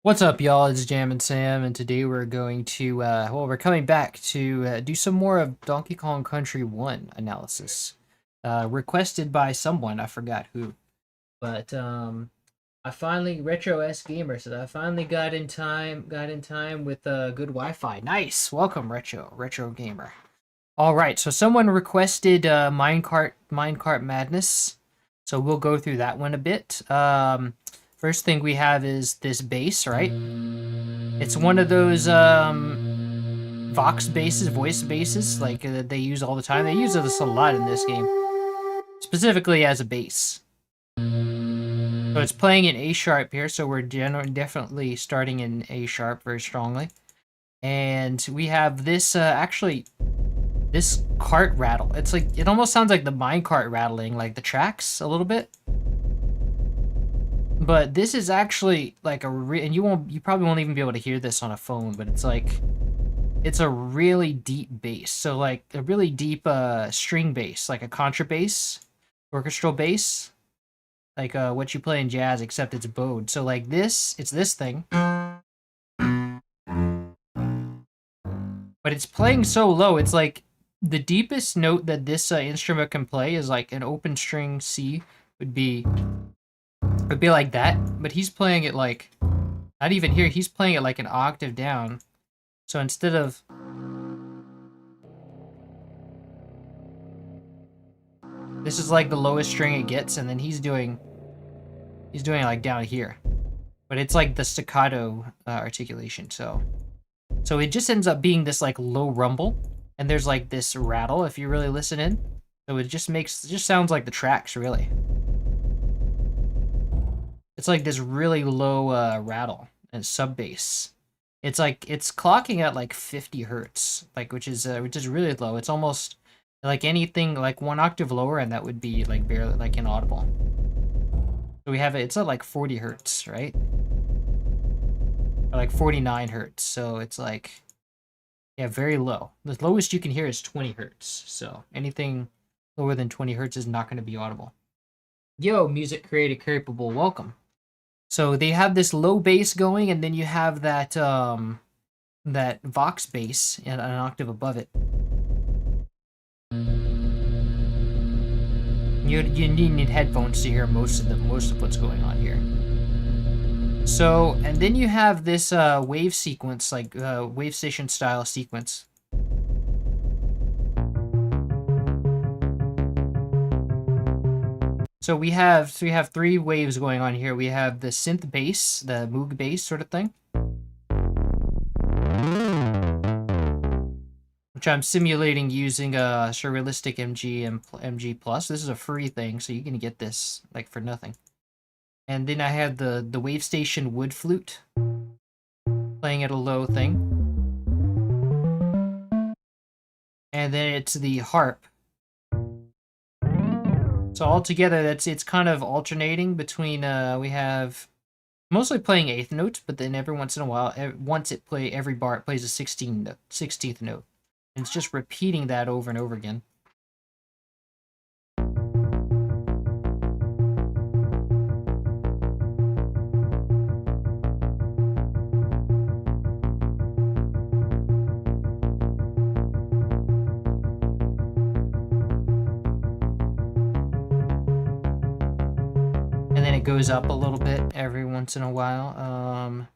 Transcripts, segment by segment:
What's up, y'all? It's Jam and Sam, and today we're going to, we're coming back to do some more of Donkey Kong Country 1 analysis. Requested by someone, I forgot who. But, I finally, Retro S Gamer said, I finally got in time with good Wi-Fi. Nice! Welcome, Retro Gamer. Alright, so someone requested Minecart Madness, so we'll go through that one a bit. First thing we have is this bass, right? It's one of those Vox basses, voice basses, like they use all the time. They use this a lot in this game, specifically as a bass. So it's playing in A sharp here, so we're definitely starting in A sharp very strongly. And we have this this cart rattle. It's like, it almost sounds like the minecart rattling, like the tracks a little bit. But this is actually like and you probably won't even be able to hear this on a phone, but it's like, it's a really deep bass. So like a really deep string bass, like a contrabass, orchestral bass, like what you play in jazz, except it's bowed. So like this, it's this thing, but it's playing so low. It's like the deepest note that this instrument can play is like an open string C would be like that, but he's playing it like, not even here, he's playing it like an octave down. So instead of, this is like the lowest string it gets, and then he's doing like down here. But it's like the staccato articulation, so it just ends up being this like low rumble, and there's like this rattle if you really listen in. So it just sounds like the tracks, really. It's like this really low rattle and sub bass. It's like, it's clocking at like 50 hertz, like which is really low. It's almost like anything like one octave lower, and that would be like barely like inaudible. So we have it's at like 40 hertz, right? Or like 49 hertz. So it's like, yeah, very low. The lowest you can hear is 20 hertz. So anything lower than 20 hertz is not going to be audible. Yo, music created capable, welcome. So they have this low bass going, and then you have that that Vox bass and an octave above it. You need headphones to hear most of what's going on here. So, and then you have this wave sequence, like wave station style sequence. So we have three waves going on here. We have the synth bass, the Moog bass sort of thing, which I'm simulating using a Surrealistic MG Plus. This is a free thing, so you can get this like for nothing. And then I have the wave station wood flute playing at a low thing, and then it's the harp. So altogether, it's kind of alternating between, we have mostly playing eighth notes, but then every once in a while, every bar, it plays a 16th note. And it's just repeating that over and over again. Goes up a little bit every once in a while.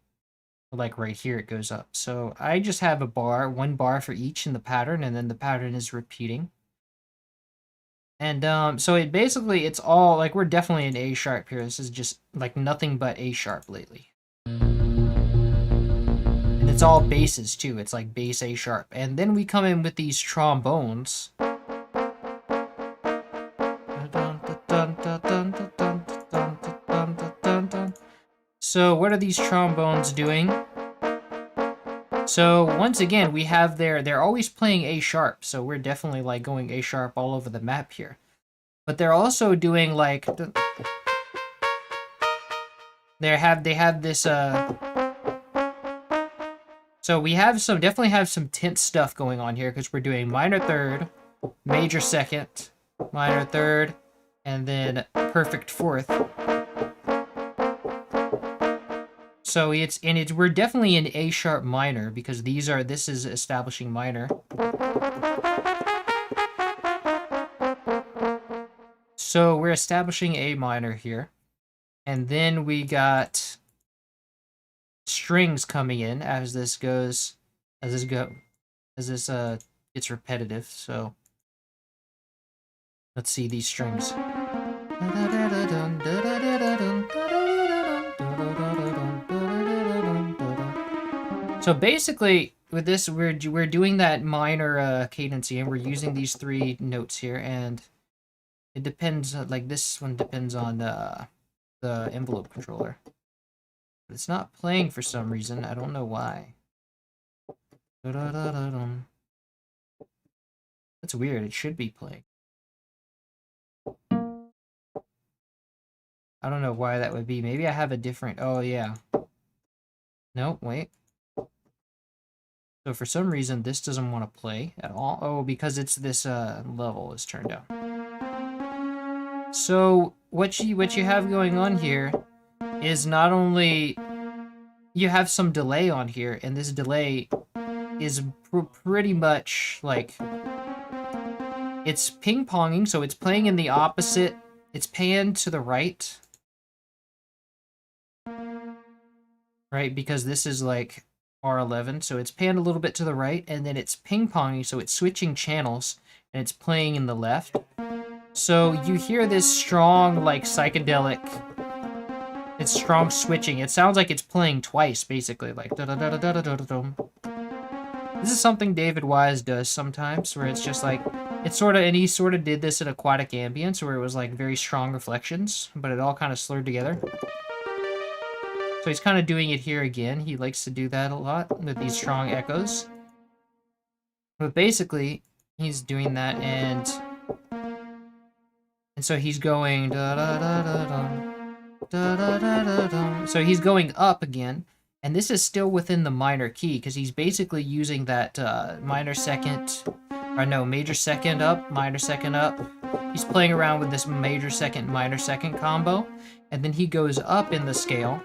Like right here it goes up. So I just have one bar for each in the pattern, and then the pattern is repeating. And so it's all like, we're definitely in A sharp here. This is just like nothing but A sharp lately. And it's all basses too. It's like bass A sharp. And then we come in with these trombones. So what are these trombones doing? So once again, we have they're always playing A sharp, so we're definitely like going A sharp all over the map here. But they're also doing like, they have this so we have definitely have some tense stuff going on here, because we're doing minor third, major second, minor third, and then perfect fourth. So we're definitely in A sharp minor because this is establishing minor. So we're establishing A minor here. And then we got strings coming in as this gets repetitive. So let's see these strings. So basically, with this, we're doing that minor cadency, and we're using these 3 notes here, and it depends. Like this one depends on the envelope controller. But it's not playing for some reason. I don't know why. That's weird. It should be playing. I don't know why that would be. Maybe I have a different... Oh, yeah. No, wait. So for some reason, this doesn't want to play at all. Oh, because it's this level is turned down. So what you have going on here is not only... You have some delay on here, and this delay is pretty much like... It's ping-ponging, so it's playing in the opposite... It's panned to the right. Right, because this is like R11, so it's panned a little bit to the right, and then it's ping-ponging, so it's switching channels, and it's playing in the left. So you hear this strong, like, psychedelic... It's strong switching. It sounds like it's playing twice, basically, like da-da-da-da-da-da-da-dum. This is something David Wise does sometimes, where it's just like... It's sort of... And he sort of did this in Aquatic Ambience, where it was, like, very strong reflections, but it all kind of slurred together. So he's kind of doing it here again. He likes to do that a lot with these strong echoes. But basically, he's doing that, and so he's going da da da da dum, da da da da dum. So he's going up again, and this is still within the minor key because he's basically using that major second up, minor second up. He's playing around with this major second, minor second combo, and then he goes up in the scale.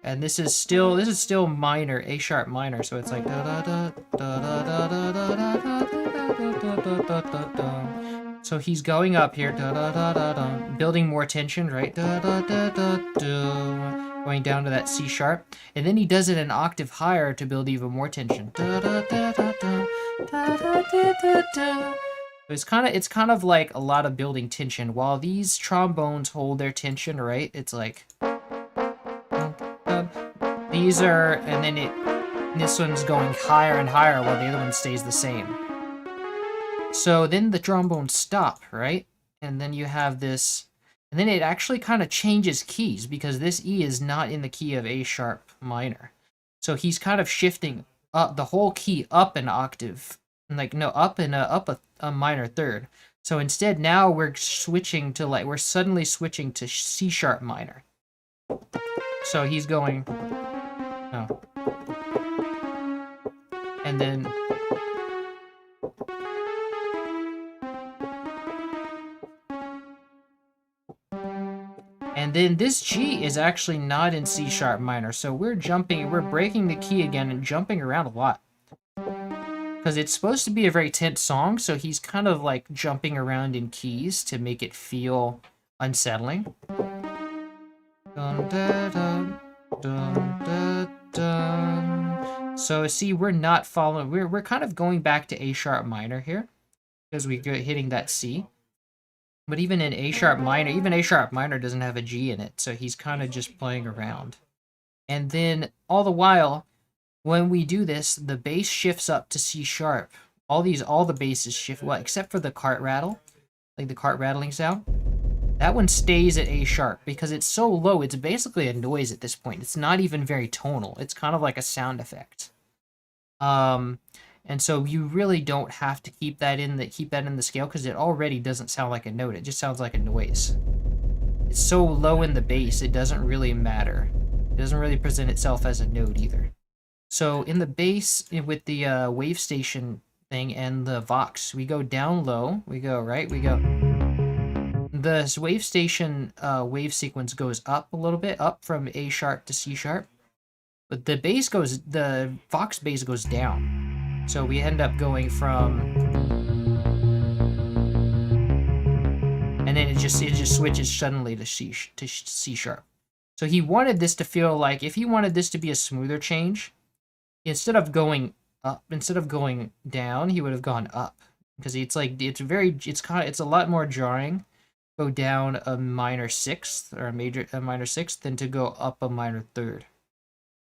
And this is still minor, A sharp minor, so it's like da da da da da da da da da da da da. So he's going up here, da da da da da, building more tension, right? Da da da da da, going down to that C sharp, and then he does it an octave higher to build even more tension. Da da da da da da da da da. It's kind of like a lot of building tension while these trombones hold their tension, right? It's like. These are, and then this one's going higher and higher while the other one stays the same. So then the trombones stop, right? And then you have this, and then it actually kind of changes keys because this E is not in the key of A sharp minor. So he's kind of shifting up the whole key up an octave, like no, up a minor third. So instead now we're switching to we're suddenly switching to C sharp minor. So he's going. Oh. And then... And then this G is actually not in C sharp minor, so we're breaking the key again and jumping around a lot. Because it's supposed to be a very tense song, so he's kind of like jumping around in keys to make it feel unsettling. Dun, da, dun, dun, da, dun. So see, we're not following. We're kind of going back to A sharp minor here because we go hitting that C. But even in A sharp minor, even A sharp minor doesn't have a G in it, so he's kind of just playing around. And then all the while, when we do this, the bass shifts up to C sharp. All the basses shift, well, except for the cart rattle, like the cart rattling sound. That one stays at A sharp because it's so low, it's basically a noise at this point. It's not even very tonal. It's kind of like a sound effect. And so you really don't have to keep that in the scale because it already doesn't sound like a note. It just sounds like a noise. It's so low in the bass, it doesn't really matter. It doesn't really present itself as a note either. So in the bass, with the wave station thing and the Vox, we go down low. We go, right? We go... The wave station wave sequence goes up a little bit, up from A sharp to C sharp. But the Vox bass goes down. So we end up going from, and then it just switches suddenly to C sharp. So he wanted this to feel like, if he wanted this to be a smoother change, instead of going down, he would have gone up, because it's a lot more jarring go down a minor sixth or a minor sixth than to go up a minor third.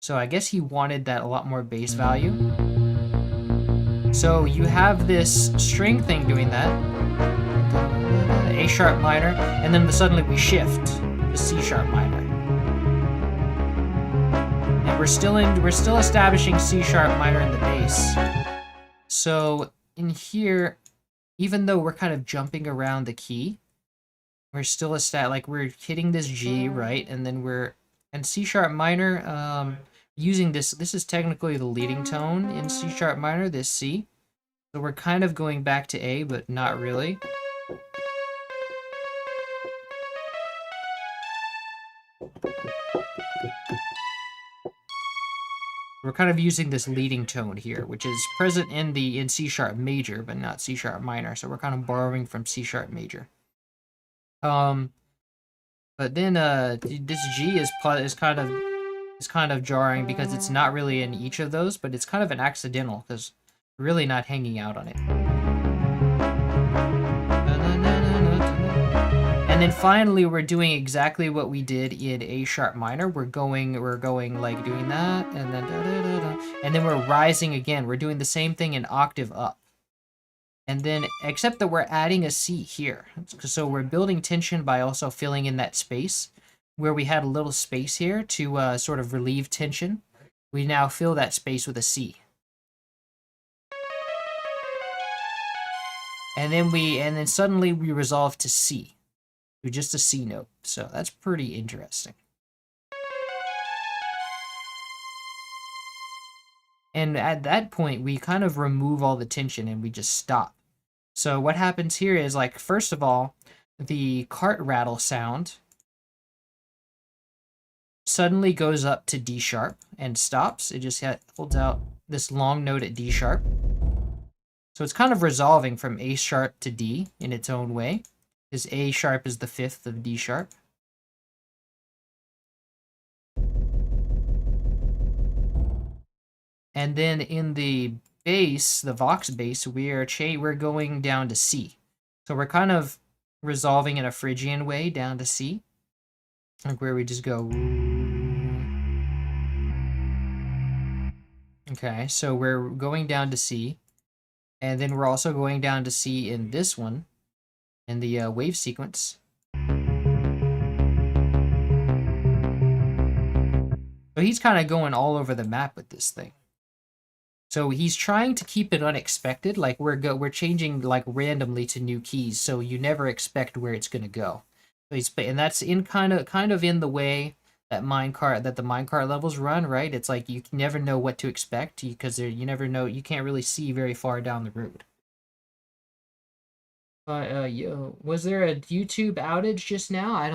So I guess he wanted that a lot more bass value. So you have this string thing doing that, A sharp minor, and then suddenly we shift to C sharp minor. And we're still establishing C sharp minor in the bass. So in here, even though we're kind of jumping around the key, we're still we're hitting this G, right? And then and C sharp minor, using this is technically the leading tone in C sharp minor, this C. So we're kind of going back to A, but not really. We're kind of using this leading tone here, which is present in C sharp major, but not C sharp minor. So we're kind of borrowing from C sharp major. But then this G is kind of jarring because it's not really in each of those, but it's kind of an accidental because we're really not hanging out on it. And then finally, we're doing exactly what we did in A sharp minor. We're going like doing that, and then and then we're rising again. We're doing the same thing an octave up. And then, except that we're adding a C here. So we're building tension by also filling in that space. Where we had a little space here to sort of relieve tension, we now fill that space with a C. And then suddenly we resolve to C. To just a C note. So that's pretty interesting. And at that point, we kind of remove all the tension and we just stop. So what happens here is, like, first of all, the cart rattle sound suddenly goes up to D sharp and stops. It just holds out this long note at D sharp. So it's kind of resolving from A sharp to D in its own way, because A sharp is the fifth of D sharp. And then in the bass, the Vox bass, we're going down to C. So we're kind of resolving in a Phrygian way down to C, like where we just go. Okay, so we're going down to C, and then we're also going down to C in this one, in the wave sequence. So he's kind of going all over the map with this thing. So he's trying to keep it unexpected, like we're changing like randomly to new keys, so you never expect where it's gonna go. And that's in kind of in the way that the minecart levels run, right? It's like you never know what to expect because you never know, you can't really see very far down the road. Was there a YouTube outage just now? I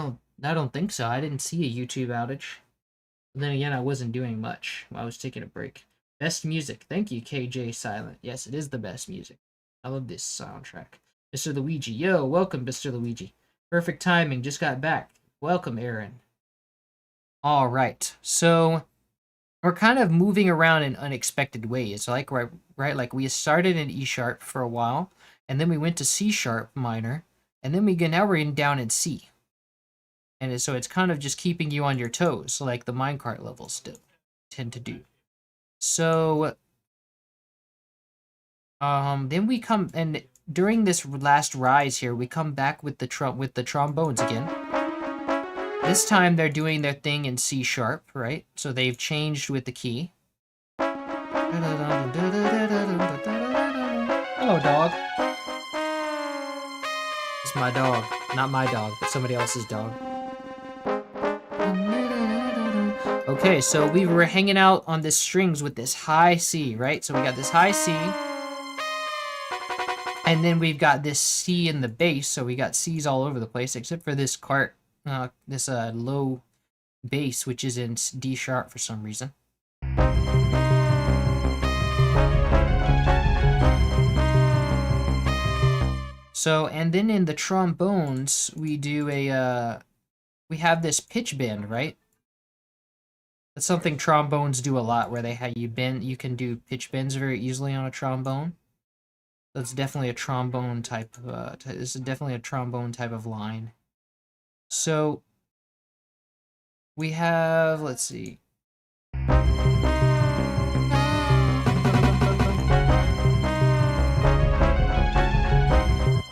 don't think so. I didn't see a YouTube outage. But then again, I wasn't doing much. I was taking a break. Best music. Thank you, KJ Silent. Yes, it is the best music. I love this soundtrack. Mr. Luigi. Yo, welcome, Mr. Luigi. Perfect timing. Just got back. Welcome, Aaron. All right. So we're kind of moving around in unexpected ways. Like, right? Like we started in E sharp for a while, and then we went to C sharp minor, and then now we're down in C. And so it's kind of just keeping you on your toes, like the minecart levels tend to do. So, then we come, and during this last rise here, we come back with the trombones again. This time they're doing their thing in C sharp, right? So they've changed with the key. Hello, dog. It's my dog. Not my dog, but somebody else's dog. Okay, so we were hanging out on this strings with this high C, right? So we got this high C, and then we've got this C in the bass, so we got C's all over the place, except for this low bass, which is in D sharp for some reason. So, and then in the trombones, we do we have this pitch bend, right? That's something trombones do a lot, where you can do pitch bends very easily on a trombone. That's definitely a trombone type. This is definitely a trombone type of line. So we have, let's see.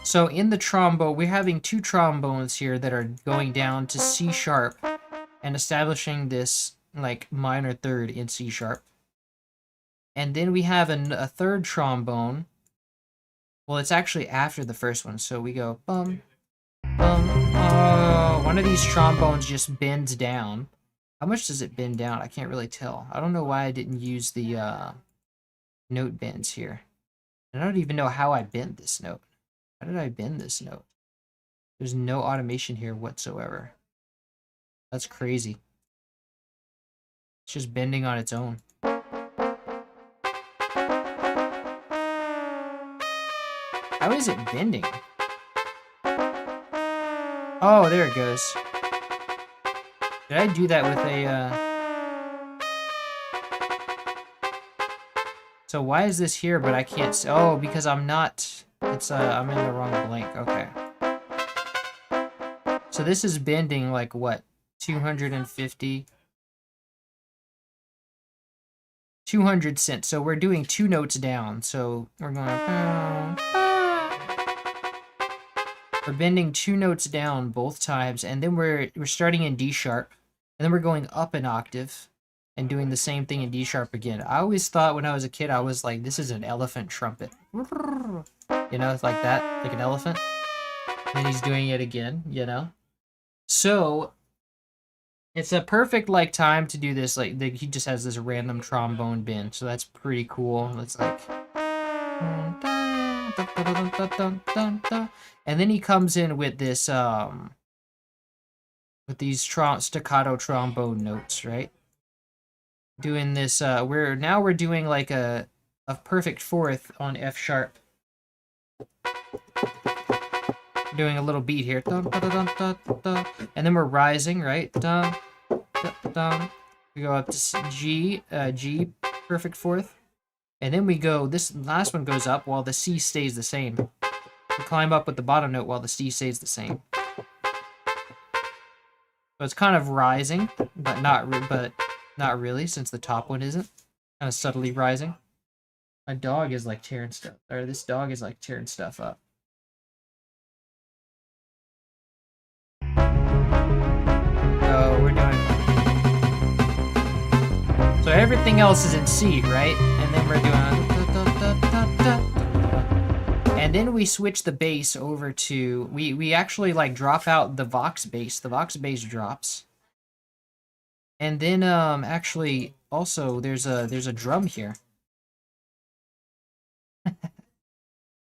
So in the trombone, we're having two trombones here that are going down to C sharp and establishing this like minor third in C sharp. And then we have a third trombone. Well, it's actually after the first one, so we go bum, bum. Oh, one of these trombones just bends down. How much does it bend down? I can't really tell. I don't know why I didn't use the note bends here. I don't even know how I bent this note. How did I bend this note? There's no automation here whatsoever. That's crazy. It's just bending on its own. How is it bending? Oh, there it goes. Did I do that with a, So why is this here, but I can't see? Oh, because I'm not... I'm in the wrong blank. Okay. So this is bending like what? 250... 200 cents. So we're doing two notes down. So we're going... We're bending two notes down both times, and then we're starting in D sharp, and then we're going up an octave and doing the same thing in D sharp again. I always thought when I was a kid, I was like, this is an elephant trumpet. You know, it's like that, like an elephant. And he's doing it again, you know? So it's a perfect like time to do this. Like he just has this random trombone bend, so that's pretty cool. It's like... And then he comes in with this with these staccato trombone notes, right? Doing this we're doing like a perfect fourth on F sharp. Doing a little beat here. And then we're rising, right? We go up to G, G perfect fourth. And then we go, this last one goes up while the C stays the same. We climb up with the bottom note while the C stays the same. So it's kind of rising, but not really, since the top one isn't. Kind of subtly rising. My dog is like tearing stuff, or this dog is like tearing stuff up. So we're doing... So everything else is in C, right? And then we're doing... And then we switch the bass over to... We actually like drop out the Vox bass. The Vox bass drops. And then actually also there's a drum here.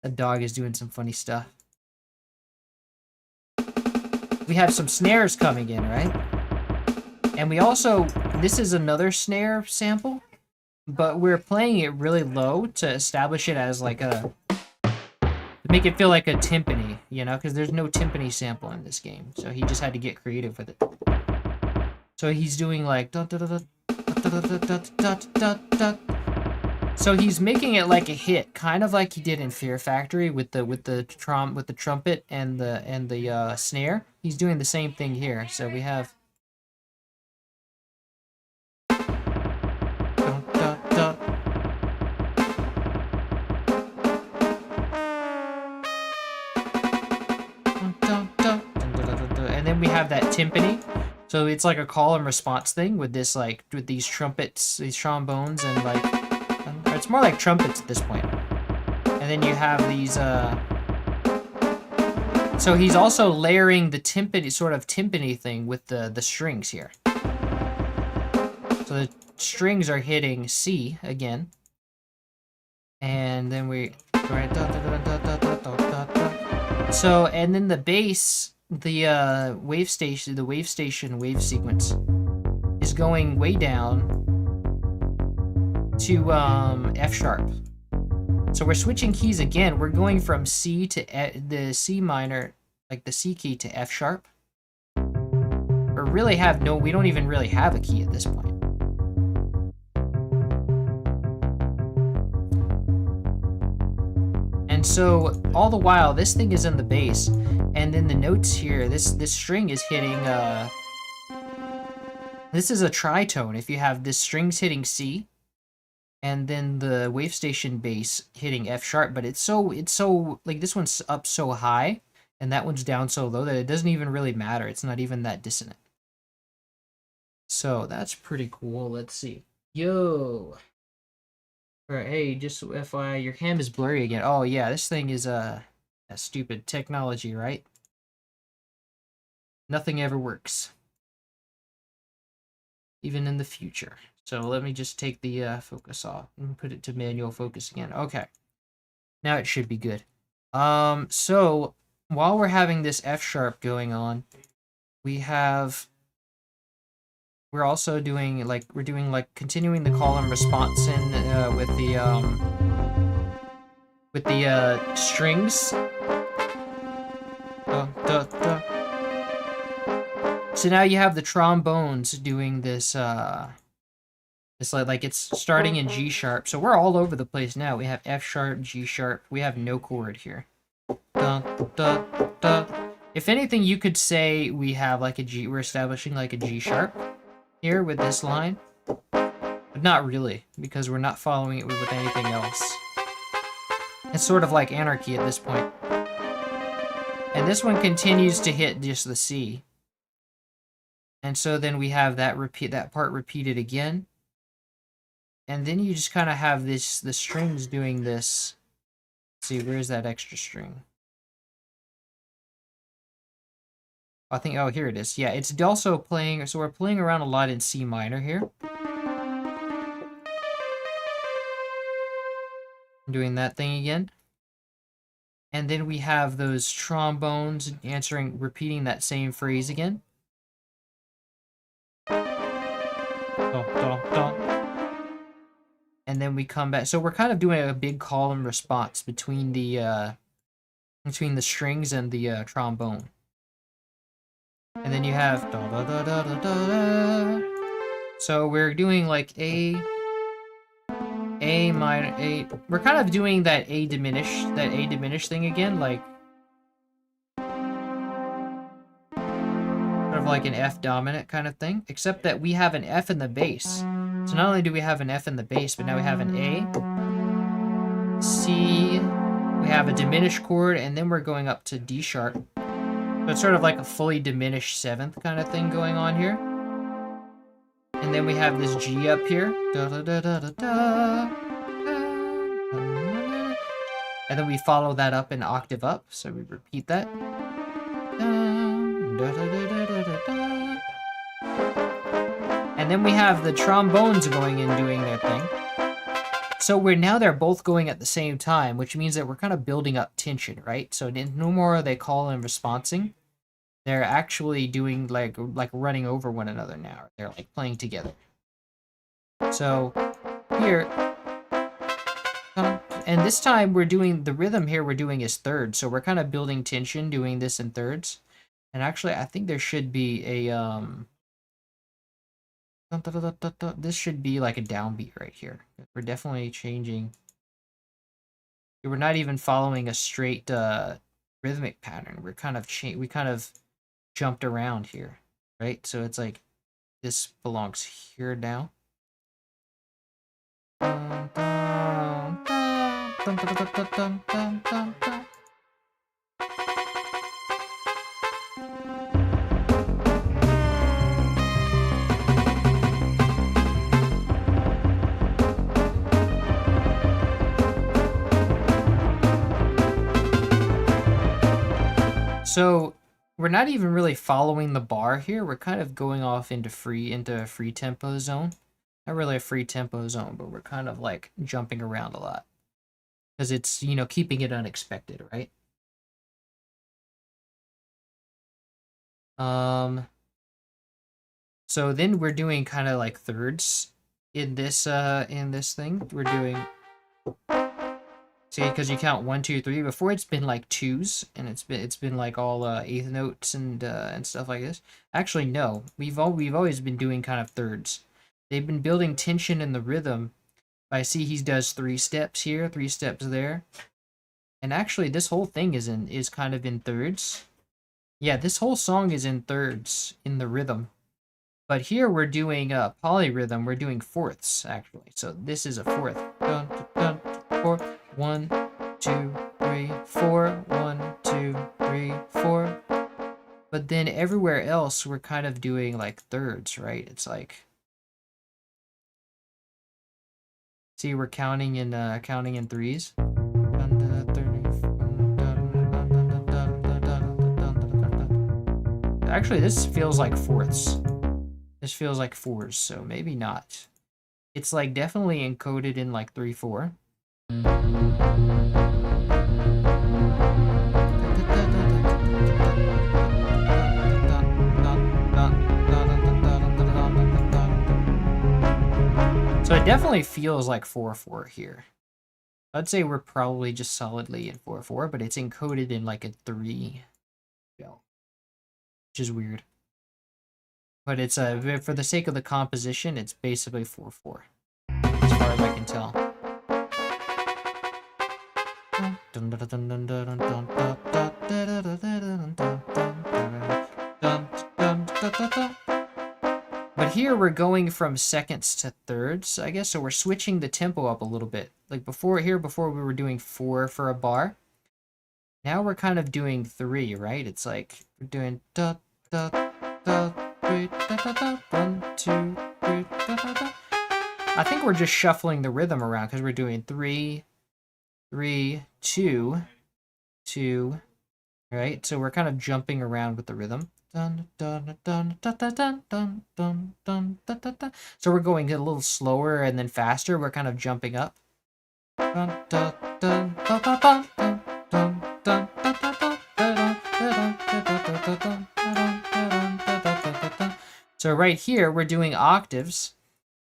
The dog is doing some funny stuff. We have some snares coming in, right? And we also, this is another snare sample, but we're playing it really low to establish it as like to make it feel like a timpani, you know, because there's no timpani sample in this game, so he just had to get creative with it. So he's doing like so he's making it like a hit, kind of like he did in Fear Factory with the trumpet and the snare. He's doing the same thing here. So we have and then we have that timpani. So it's like a call and response thing with this, like, with these trumpets, these trombones, and like, it's more like trumpets at this point. And then you have these, so he's also layering the timpani, sort of timpani thing with the strings here. So the strings are hitting C again. And then we, so, and then the bass, the wave station wave sequence is going way down to F sharp. So we're switching keys again. We're going from C to the C minor, like the C key, to F sharp. Or really we don't even really have a key at this point. And so all the while, this thing is in the bass, and then the notes here, this string is hitting, this is a tritone. If you have this strings hitting C, and then the wave station bass hitting F sharp, but it's so like this one's up so high, and that one's down so low that it doesn't even really matter. It's not even that dissonant. So that's pretty cool. Let's see. Yo. Alright, hey, just FYI, your cam is blurry again. Oh yeah, this thing is a stupid technology, right? Nothing ever works. Even in the future. So let me just take the focus off and put it to manual focus again. Okay. Now it should be good. So while we're having this F sharp going on, we're also doing continuing the call and response in with the strings. So now you have the trombones doing this it's like it's starting in G sharp. So we're all over the place now. We have F sharp, G sharp. We have no chord here. If anything, you could say we have like a G. We're establishing like a G sharp here with this line, but not really, because we're not following it with anything else. It's sort of like anarchy at this point. And this one continues to hit just the C. And so then we have that part repeated again. And then you just kind of have the strings doing this. Let's see, where's that extra string? I think, oh, here it is. Yeah, it's also playing, so we're playing around a lot in C minor here. Doing that thing again. And then we have those trombones repeating that same phrase again. And then we come back. So we're kind of doing a big call and response between the strings and the trombone. And then you have da da da da da da. So we're doing like A minor, A. We're kind of doing that A diminished thing again, like sort of like an F dominant kind of thing, except that we have an F in the bass. So not only do we have an F in the bass, but now we have an A, C, we have a diminished chord, and then we're going up to D sharp. So it's sort of like a fully diminished seventh kind of thing going on here. And then we have this G up here. Da, da, da, da, da, da. And then we follow that up an octave up. So we repeat that. And then we have the trombones going and doing their thing. So they're both going at the same time, which means that we're kind of building up tension, right? So no more are they call and responsing. They're actually doing like running over one another now. They're like playing together. So here, and this time we're doing the rhythm here. We're doing is thirds, so we're kind of building tension, doing this in thirds. And actually, I think there should be a this should be like a downbeat right here. We're definitely changing. We're not even following a straight rhythmic pattern. We're kind of we kind of jumped around here, right? So it's like this belongs here now. So we're not even really following the bar here. We're kind of going off into a free tempo zone. Not really a free tempo zone, but we're kind of like jumping around a lot. Because it's, keeping it unexpected, right? So then we're doing kind of like thirds in this thing. We're doing See, because you count 1, 2, 3. Before it's been like twos, and it's been like all eighth notes and stuff like this. Actually, no, we've always been doing kind of thirds. They've been building tension in the rhythm. I see he does 3 steps here, 3 steps there, and actually this whole thing is kind of in thirds. Yeah, this whole song is in thirds in the rhythm. But here we're doing polyrhythm. We're doing fourths actually. So this is a fourth. Dun, dun, dun, 4. 1, 2, 3, 4. 1, 2, 3, 4. But then everywhere else we're kind of doing like thirds, right? It's like, see, we're counting in threes. Actually, this feels like fourths. This feels like fours, so maybe not. It's like definitely encoded in like 3, 4. So it definitely feels like 4, 4 here. I'd say we're probably just solidly in 4, 4, but it's encoded in like a 3 shell, which is weird. But it's for the sake of the composition, it's basically 4, 4, as far as I can tell. But here we're going from seconds to thirds, I guess, so we're switching the tempo up a little bit. Like before we were doing 4 for a bar. Now we're kind of doing 3, right? It's like we're doing da da da 3 da da da 1 2 3 da da da. I think we're just shuffling the rhythm around because we're doing 3 3 2 2, right? So we're kind of jumping around with the rhythm. Dun, dun, dun, dun, dun, dun, dun, dun, dun, dun, dun, dun. So we're going a little slower and then faster. We're kind of jumping up. Dun, dun, dun, dun, dun, dun, dun, dun, dun, dun, dun. So right here, we're doing octaves,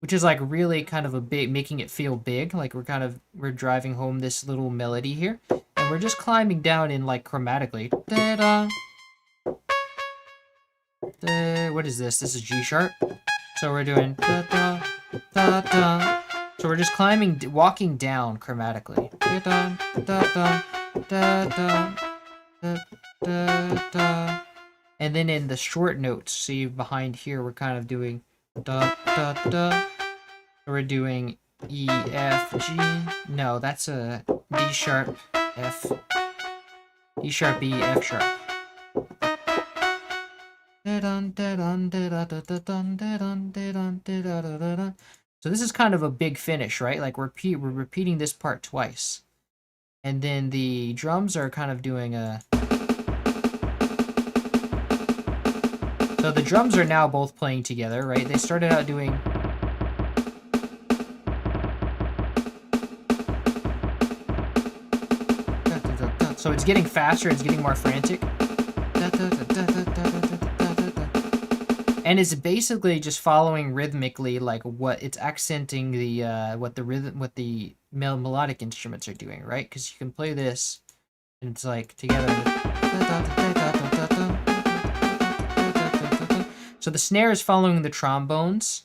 which is like really kind of a big, making it feel big. Like we're driving home this little melody here. And we're just climbing down in like chromatically. Da-da. What is this? This is G sharp. So we're doing da da da da. So we're just walking down chromatically. Da da da da da da da da. And then in the short notes, see behind here, we're kind of doing da da da. So we're doing E F G. No, that's a D sharp F. E sharp E F sharp. So this is kind of a big finish, right? Like we're repeating this part twice. And then the drums are kind of doing a... So the drums are now both playing together, right? They started out doing... So it's getting faster, it's getting more frantic. And it's basically just following rhythmically, like what it's accenting the what the melodic instruments are doing, right? Because you can play this, and it's like together. So the snare is following the trombones,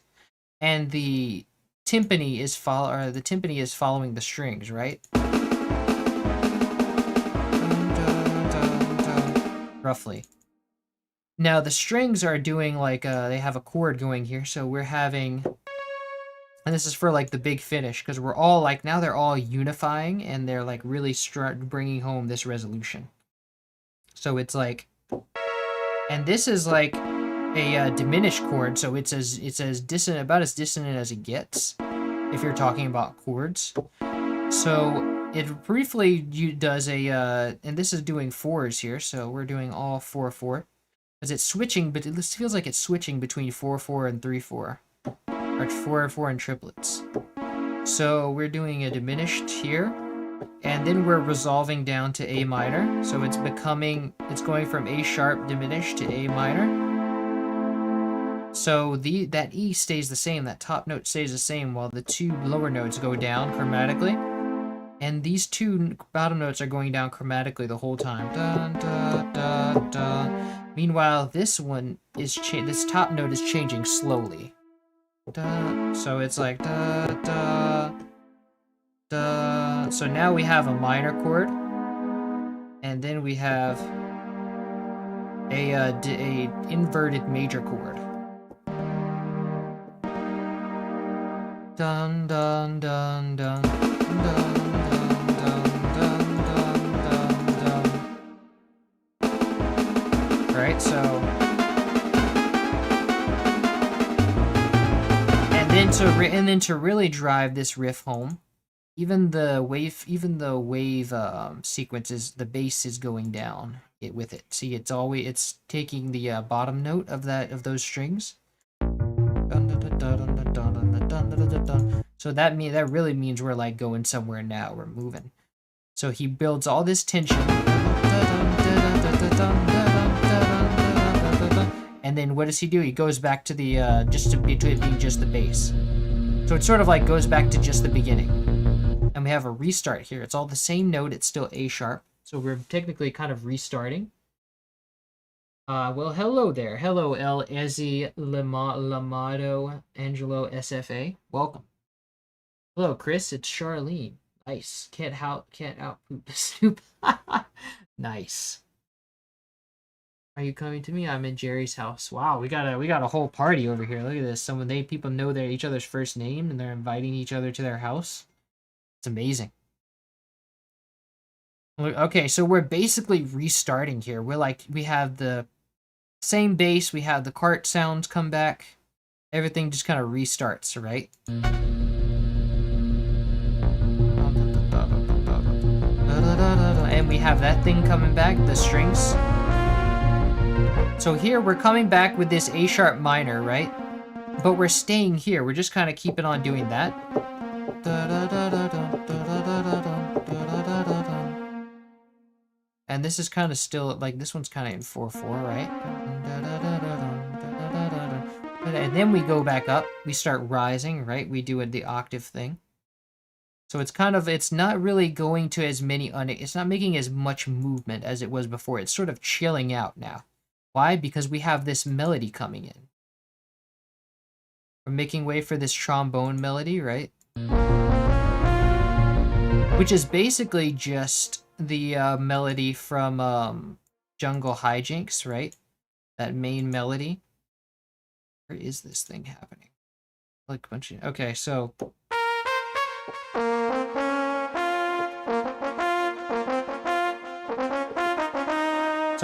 and the timpani is following the strings, right? Roughly. Now the strings are doing like they have a chord going here, so we're having, and this is for like the big finish because we're all like now they're all unifying and they're like really bringing home this resolution. So it's like, and this is like a diminished chord, so it's as dissonant, about as dissonant as it gets if you're talking about chords. So it briefly does a and this is doing 4s here, so we're doing all 4 4. Because it's switching, but it feels like it's switching between 4 4 and 3 4. Or 4 4 and triplets. So we're doing a diminished here. And then we're resolving down to A minor. So it's going from A sharp diminished to A minor. So that E stays the same, that top note stays the same, while the 2 lower notes go down chromatically. And these two bottom notes are going down chromatically the whole time. Dun, dun, dun, dun. Meanwhile, this one is this top note is changing slowly. Da, so it's like da da da. So now we have a minor chord, and then we have a inverted major chord. Dun dun dun dun dun dun dun dun dun dun. Right, so. And then to really drive this riff home, even the wave sequences, the bass is going down with it. See, it's taking the bottom note of those strings. So that really means we're like going somewhere now. We're moving. So he builds all this tension. And then what does he do? He goes back to the to it being just the bass. So it sort of like goes back to just the beginning. And we have a restart here. It's all the same note. It's still A sharp. So we're technically kind of restarting. Well, hello there. Hello, El Ezzy Lamado Angelo SFA. Welcome. Hello, Chris. It's Charlene. Nice. Can't out poop Snoop. Nice. Are you coming to me? I'm in Jerry's house. Wow, we got a whole party over here. Look at this. People know each other's first name and they're inviting each other to their house. It's amazing. Okay, so we're basically restarting here. We have the same bass, we have the cart sounds come back. Everything just kind of restarts, right? And we have that thing coming back, the strings. So here we're coming back with this A sharp minor, right? But we're staying here. We're just kind of keeping on doing that. And this is kind of still, like, this one's kind of in 4/4, right? And then we go back up. We start rising, right? We do the octave thing. So it's not really going to as many, it's not making as much movement as it was before. It's sort of chilling out now. Why? Because we have this melody coming in. We're making way for this trombone melody, right? Which is basically just the melody from Jungle Hijinks, right? That main melody. Where is this thing happening? Like a bunch of, okay, so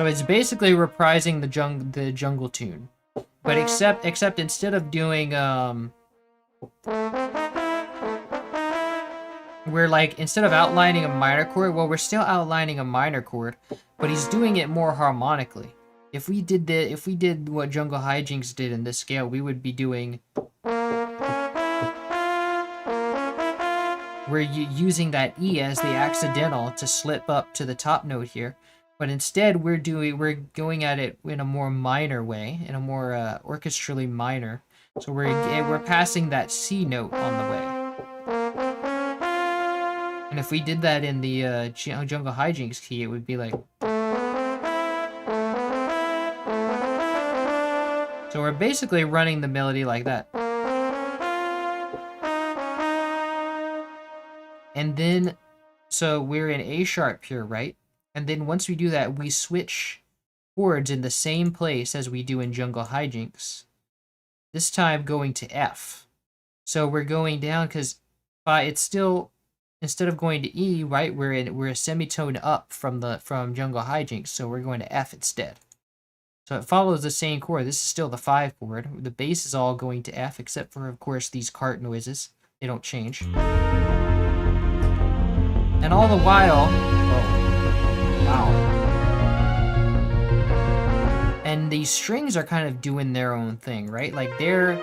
it's basically reprising the jungle tune, but except instead of doing we're like, instead of outlining a minor chord, well, we're still outlining a minor chord, but he's doing it more harmonically. If we did what Jungle Hijinks did in this scale, we would be doing, we're using that E as the accidental to slip up to the top note here. But instead, we're going at it in a more minor way, in a more orchestrally minor. So we're passing that C note on the way. And if we did that in the Jungle Hijinks key, it would be like. So we're basically running the melody like that. And then, so we're in A sharp here, right? And then once we do that, we switch chords in the same place as we do in Jungle Hijinks. This time going to F. So we're going down because it's still, instead of going to E, right, we're a semitone up from Jungle Hijinks, so we're going to F instead. So it follows the same chord. This is still the 5 chord. The bass is all going to F, except for, of course, these cart noises. They don't change. And all the while, wow. And these strings are kind of doing their own thing, right? Like they're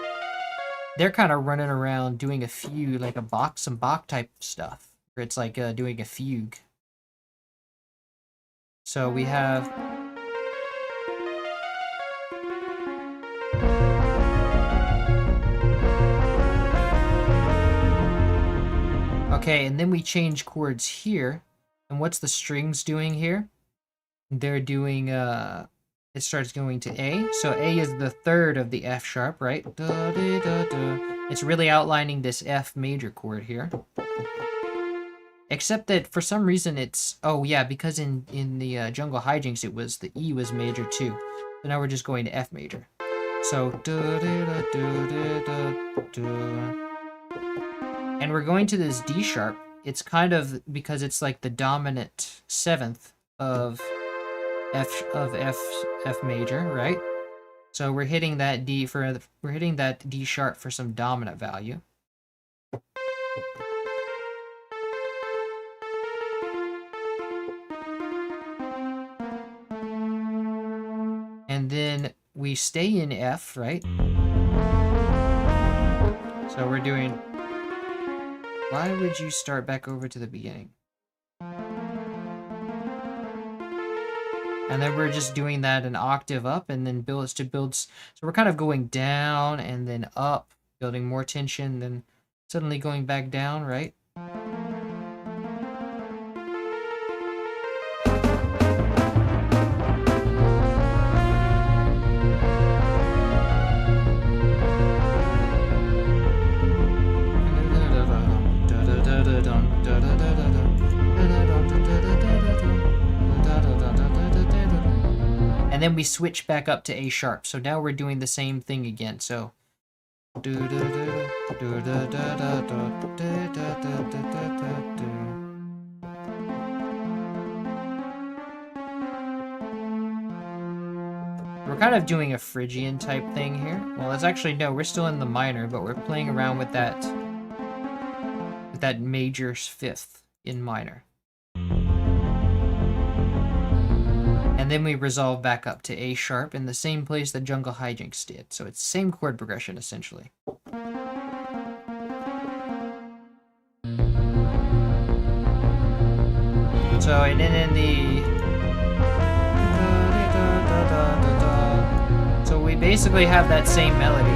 kind of running around doing a fugue, like some Bach type stuff, where it's like doing a fugue. So we have. Okay, and then we change chords here. And what's the strings doing here? They're doing, it starts going to A. So A is the third of the F sharp, right? Da, da, da, da. It's really outlining this F major chord here. Except that for some reason it's, oh yeah, because in the Jungle Hijinks it was, the E was major too. So now we're just going to F major. So, da, da, da, da, da, da. And we're going to this D sharp. It's kind of, because it's like the dominant seventh of F major, right? So we're hitting that D sharp for some dominant value. And then we stay in F, right? So we're doing, why would you start back over to the beginning? And then we're just doing that an octave up, and then builds. So we're kind of going down and then up, building more tension, then suddenly going back down, right? And then we switch back up to A sharp. So now we're doing the same thing again. So we're kind of doing a Phrygian type thing here. Well, it's actually, no, we're still in the minor, but we're playing around with that major fifth in minor. And then we resolve back up to A sharp in the same place that Jungle Hijinks did. So it's the same chord progression, essentially. So, and then in the... So we basically have that same melody.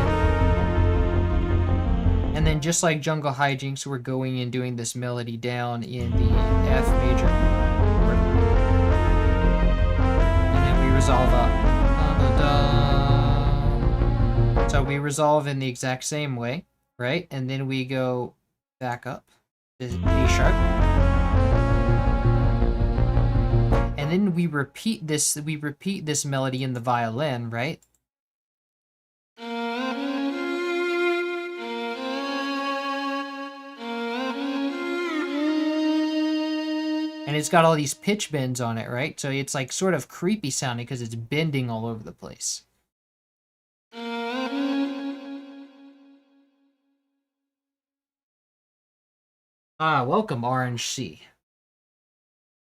And then just like Jungle Hijinks, we're going and doing this melody down in the F major chord. Resolve up. So we resolve in the exact same way, right? And then we go back up to A sharp. And then we repeat this melody in the violin, right? And it's got all these pitch bends on it, right? So it's like sort of creepy sounding because it's bending all over the place. Ah, welcome, Orange C.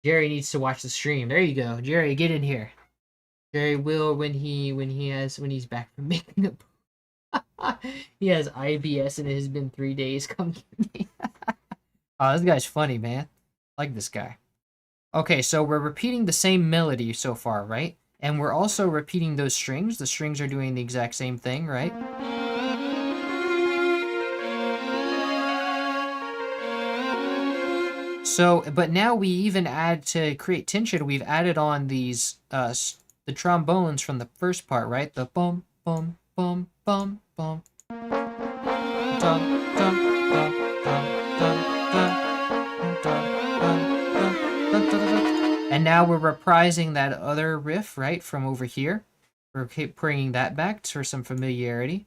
Jerry needs to watch the stream. There you go. Jerry, get in here. Jerry will when he's back from making up. He has IBS and it has been 3 days. Come get me. Oh, this guy's funny, man. I like this guy. Okay, so we're repeating the same melody so far, right? And we're also repeating those strings. The strings are doing the exact same thing, right? So, but now we even add, to create tension, we've added on these, the trombones from the first part, right? The bum, bum, bum, bum, bum. Dum, dum, dum, dum, dum, dum, dum, dum. And now we're reprising that other riff, right, from over here. We're bringing that back for some familiarity.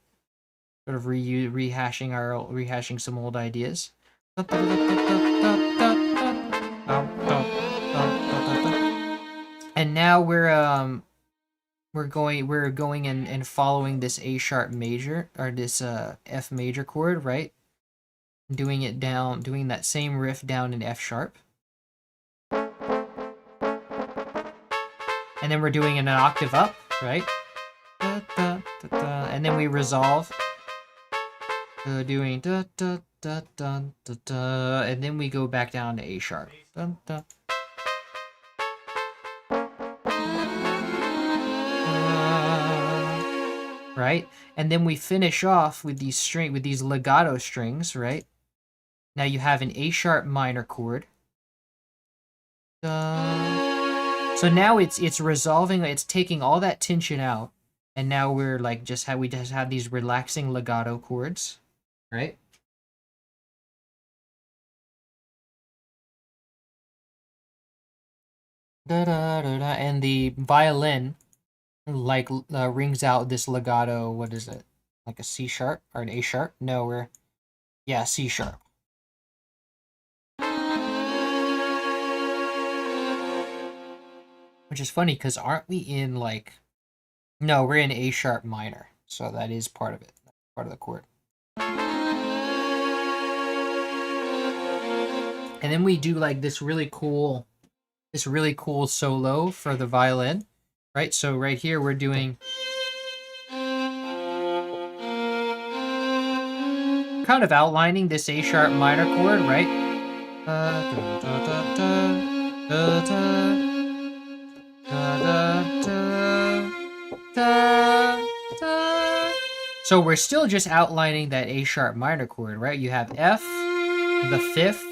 Sort of rehashing some old ideas. And now we're going and following this A sharp major, or this F major chord, right? Doing that same riff down in F sharp. And then we're doing it an octave up, right? Da, da, da, da. And then we resolve. Doing da, da, da, da, da, da. And then we go back down to A sharp. Da, da. Right? And then we finish off with these legato strings, right? Now you have an A sharp minor chord. So now it's resolving, it's taking all that tension out, and now we're like we just have these relaxing legato chords, right? Da, da, da, da, and the violin like rings out this legato. What is it? Like a C sharp or an A sharp? No, yeah, C sharp. Which is funny because aren't we in like? No, we're in A sharp minor, so that is part of it, part of the chord. And then we do like this really cool solo for the violin, right? So right here we're doing kind of outlining this A sharp minor chord, right? So we're still just outlining that A sharp minor chord, right? You have F, the fifth,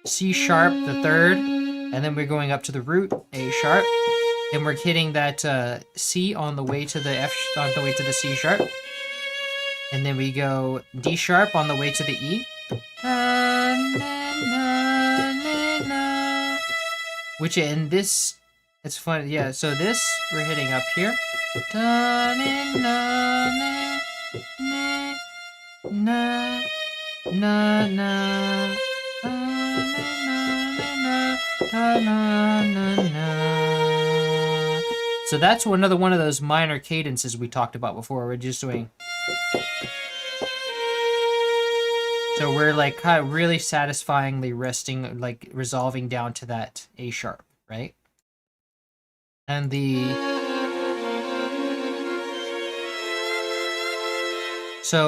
C sharp, the third, and then we're going up to the root, A sharp, and we're hitting that C on the way to the on the way to the C sharp, and then we go D sharp on the way to the E, which in this, it's fun, yeah. So this we're hitting up here, so that's another one of those minor cadences we talked about before. We're just doing. So we're like kind of really satisfyingly resting, like resolving down to that A sharp, right? And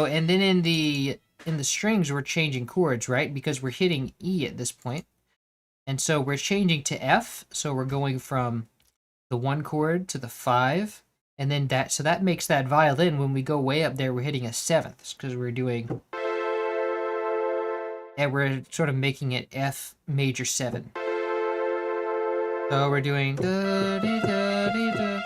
and then in the strings we're changing chords, right? Because we're hitting E at this point. And so we're changing to F, so we're going from the 1 chord to the 5, and then that makes that violin, when we go way up there, we're hitting a 7th, because we're doing, and we're sort of making it F major 7. So we're doing da, da, da, da, da.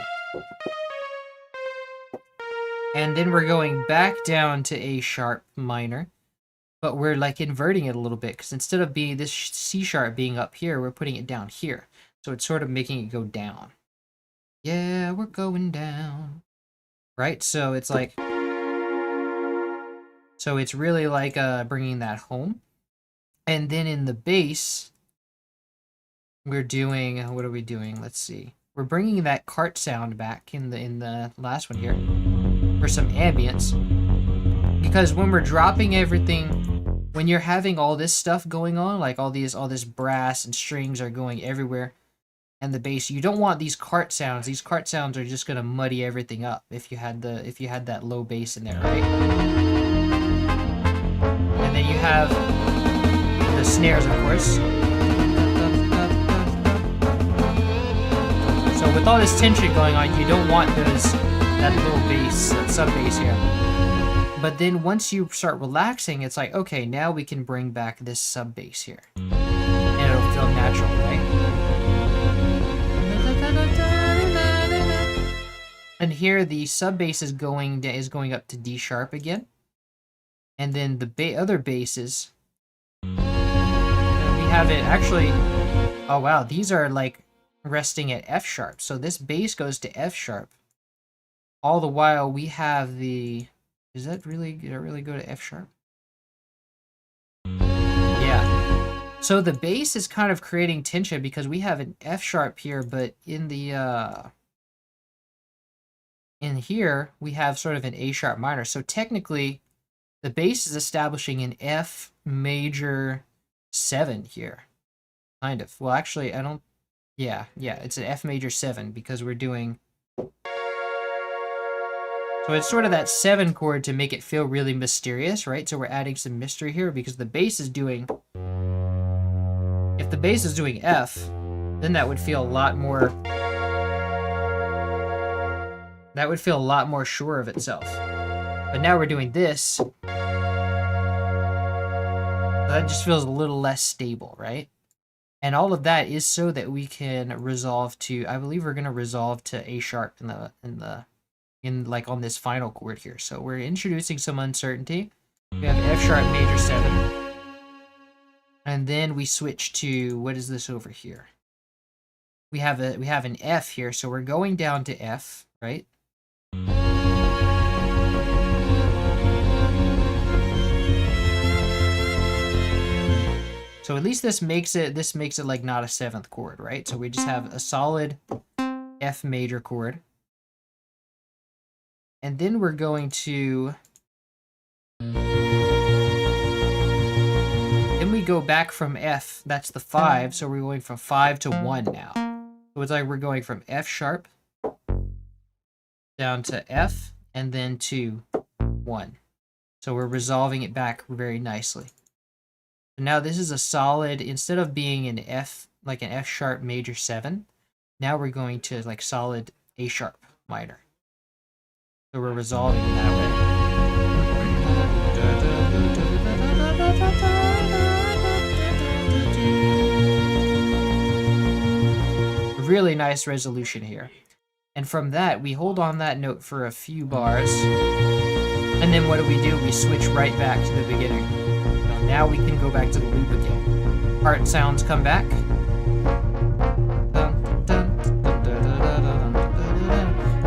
And then we're going back down to A sharp minor. But we're like inverting it a little bit, because instead of being this C sharp being up here, we're putting it down here. So it's sort of making it go down. Yeah, we're going down. Right? So it's like, so it's really like bringing that home. And then in the bass, we're doing, what are we doing? Let's see. We're bringing that cart sound back in the last one here for some ambience. Because when we're dropping everything, when you're having all this stuff going on, like all this brass and strings are going everywhere, and the bass, you don't want these cart sounds. These cart sounds are just gonna muddy everything up if you had that low bass in there, right? And then you have the snares, of course. So with all this tension going on, you don't want that little bass, that sub bass here. But then once you start relaxing, it's like, okay, now we can bring back this sub bass here. And it'll feel natural, right? And here the sub bass is going up to D sharp again. And then the other basses, we have it actually, oh wow, these are like resting at F sharp. So this bass goes to F sharp. All the while we have the, did it really go to F sharp? Yeah. So the bass is kind of creating tension because we have an F sharp here, but in the in here we have sort of an A sharp minor. So technically the bass is establishing an F major 7 here. Kind of. Well, actually, I don't, yeah, it's an F major 7 because we're doing, so it's sort of that 7 chord to make it feel really mysterious, right? So we're adding some mystery here because the bass is doing, if the bass is doing F, then that would feel a lot more, sure of itself. But now we're doing this. That just feels a little less stable, right? And all of that is so that we can resolve to, I believe we're going to resolve to A sharp in like on this final chord here. So we're introducing some uncertainty. We have F sharp major 7. And then we switch to, what is this over here? We have an F here, so we're going down to F, right? So at least this makes it like not a 7th chord, right? So we just have a solid F major chord. And then we're going to, then we go back from F, that's the 5, so we're going from 5 to 1 now. So it's like we're going from F sharp down to F and then to 1. So we're resolving it back very nicely. Now this is a solid, instead of being an F, like an F sharp major 7, now we're going to like solid A sharp minor. So we're resolving in that way. Really nice resolution here. And from that, we hold on that note for a few bars. And then what do? We switch right back to the beginning. So now we can go back to the loop again. Part sounds come back.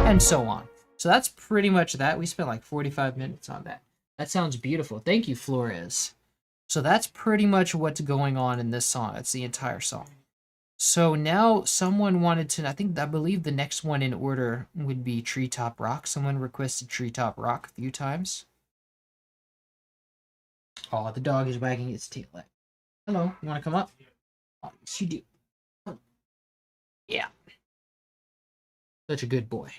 And so on. So that's pretty much that. We spent like 45 minutes on that. That sounds beautiful. Thank you, Flores. So that's pretty much what's going on in this song. That's the entire song. So now someone wanted to, I believe the next one in order would be Treetop Rock. Someone requested Treetop Rock a few times. Oh, the dog is wagging its tail. Hello, you want to come up? Oh, yes, you do. Oh. Yeah. Such a good boy.